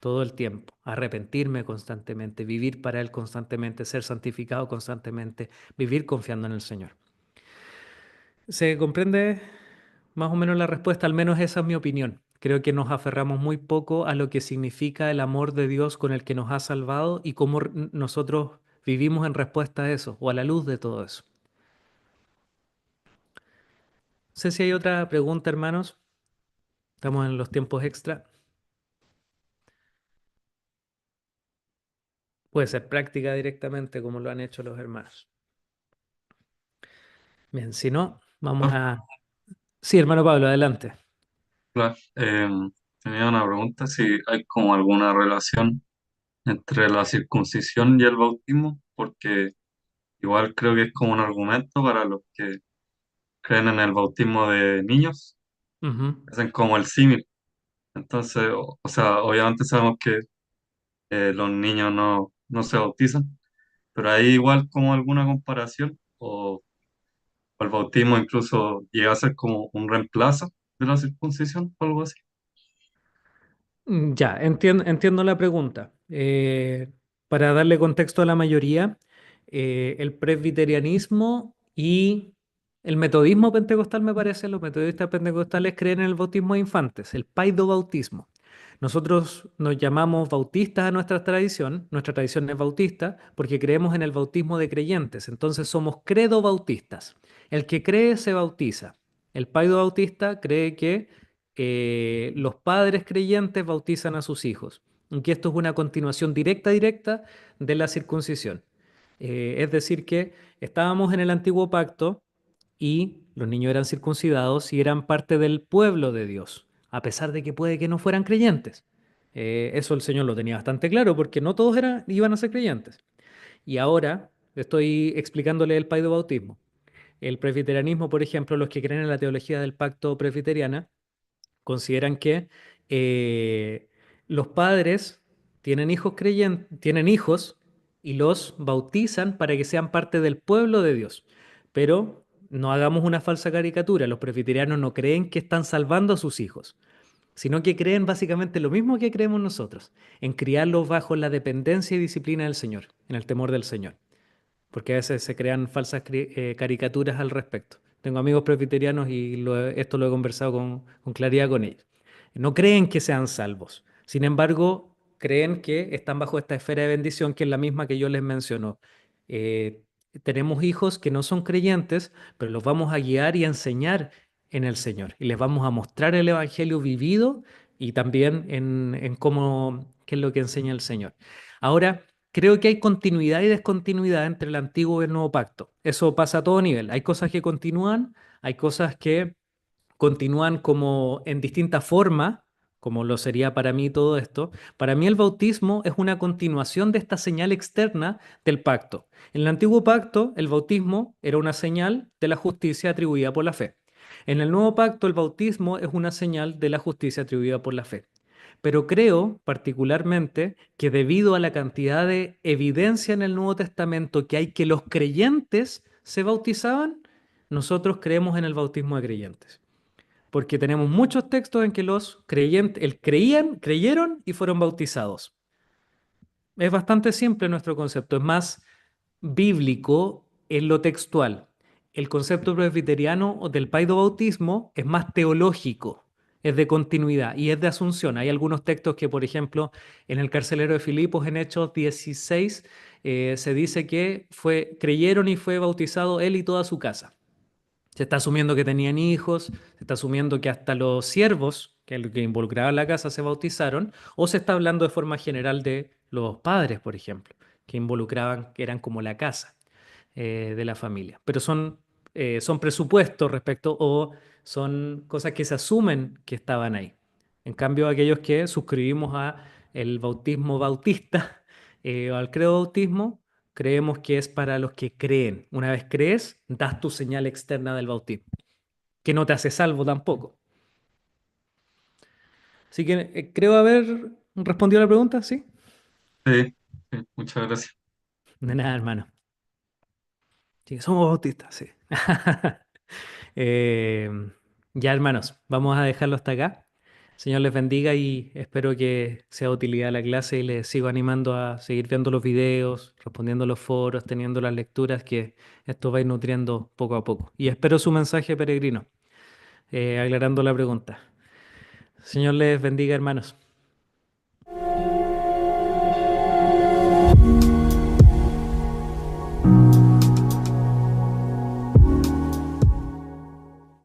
todo el tiempo, arrepentirme constantemente, vivir para Él constantemente, ser santificado constantemente, vivir confiando en el Señor. ¿Se comprende más o menos la respuesta? Al menos esa es mi opinión. Creo que nos aferramos muy poco a lo que significa el amor de Dios con el que nos ha salvado y cómo nosotros vivimos en respuesta a eso o a la luz de todo eso. No sé si hay otra pregunta, hermanos. Estamos en los tiempos extra. Puede ser práctica directamente como lo han hecho los hermanos. Bien, si no, vamos Ah, a... Sí, hermano Pablo, adelante. claro. Tenía una pregunta, si hay como alguna relación entre la circuncisión y el bautismo, porque igual creo que es como un argumento para los que creen en el bautismo de niños, Ujú. hacen como el símil. Entonces, o sea, obviamente sabemos que los niños no se bautizan, pero hay igual como alguna comparación, o el bautismo incluso llega a ser como un reemplazo de la circuncisión o algo así. Ya, entiendo la pregunta. Para darle contexto a la mayoría, el presbiterianismo y el metodismo pentecostal, me parece, los metodistas pentecostales creen en el bautismo de infantes, el paidobautismo. Nosotros nos llamamos bautistas a nuestra tradición es bautista, porque creemos en el bautismo de creyentes, entonces somos credo bautistas. El que cree se bautiza. El paido bautista cree que los padres creyentes bautizan a sus hijos, y que esto es una continuación directa de la circuncisión. Es decir, que estábamos en el antiguo pacto y los niños eran circuncidados y eran parte del pueblo de Dios, a pesar de que puede que no fueran creyentes. Eso el Señor lo tenía bastante claro porque no todos iban a ser creyentes. Y ahora estoy explicándole el paido bautismo. El presbiterianismo, por ejemplo, los que creen en la teología del pacto presbiteriana, consideran que eh, los padres tienen hijos y los bautizan para que sean parte del pueblo de Dios. Pero no hagamos una falsa caricatura. Los presbiterianos no creen que están salvando a sus hijos, sino que creen básicamente lo mismo que creemos nosotros, en criarlos bajo la dependencia y disciplina del Señor, en el temor del Señor, porque a veces se crean falsas caricaturas al respecto. Tengo amigos presbiterianos y esto lo he conversado con claridad con ellos. No creen que sean salvos. Sin embargo, creen que están bajo esta esfera de bendición que es la misma que yo les menciono. Eh, Tenemos hijos que no son creyentes, pero los vamos a guiar y a enseñar en el Señor. Y les vamos a mostrar el Evangelio vivido y también en qué es lo que enseña el Señor. Ahora, creo que hay continuidad y descontinuidad entre el antiguo y el nuevo pacto. Eso pasa a todo nivel. Hay cosas que continúan, hay cosas que continúan como en distinta forma, como lo sería para mí todo esto. Para mí el bautismo es una continuación de esta señal externa del pacto. En el antiguo pacto, el bautismo era una señal de la justicia atribuida por la fe. En el nuevo pacto, el bautismo es una señal de la justicia atribuida por la fe. Pero creo particularmente que debido a la cantidad de evidencia en el Nuevo Testamento que hay que los creyentes se bautizaban, nosotros creemos en el bautismo de creyentes. Porque tenemos muchos textos en que los creyentes, creyeron y fueron bautizados. Es bastante simple nuestro concepto, es más bíblico en lo textual. El concepto presbiteriano o del paidobautismo es más teológico, es de continuidad y es de asunción. Hay algunos textos que, por ejemplo, en el carcelero de Filipos, en Hechos 16, se dice que creyeron y fue bautizado él y toda su casa. Se está asumiendo que tenían hijos, se está asumiendo que hasta los siervos que involucraban la casa se bautizaron, o se está hablando de forma general de los padres, por ejemplo, que involucraban, que eran como la casa de la familia. Pero son presupuestos respecto o son cosas que se asumen que estaban ahí. En cambio, aquellos que suscribimos a el bautismo bautista o al credo bautismo, creemos que es para los que creen. Una vez crees, das tu señal externa del bautismo, que no te hace salvo tampoco. Así que creo haber respondido a la pregunta, ¿sí? Sí, sí, muchas gracias. De nada, hermano. Sí, somos bautistas, sí. Eh, ya, hermanos, vamos a dejarlo hasta acá. Señor les bendiga y espero que sea de utilidad la clase y les sigo animando a seguir viendo los videos, respondiendo los foros, teniendo las lecturas que esto va a ir nutriendo poco a poco. Y espero su mensaje peregrino, aclarando la pregunta. Señor les bendiga, hermanos.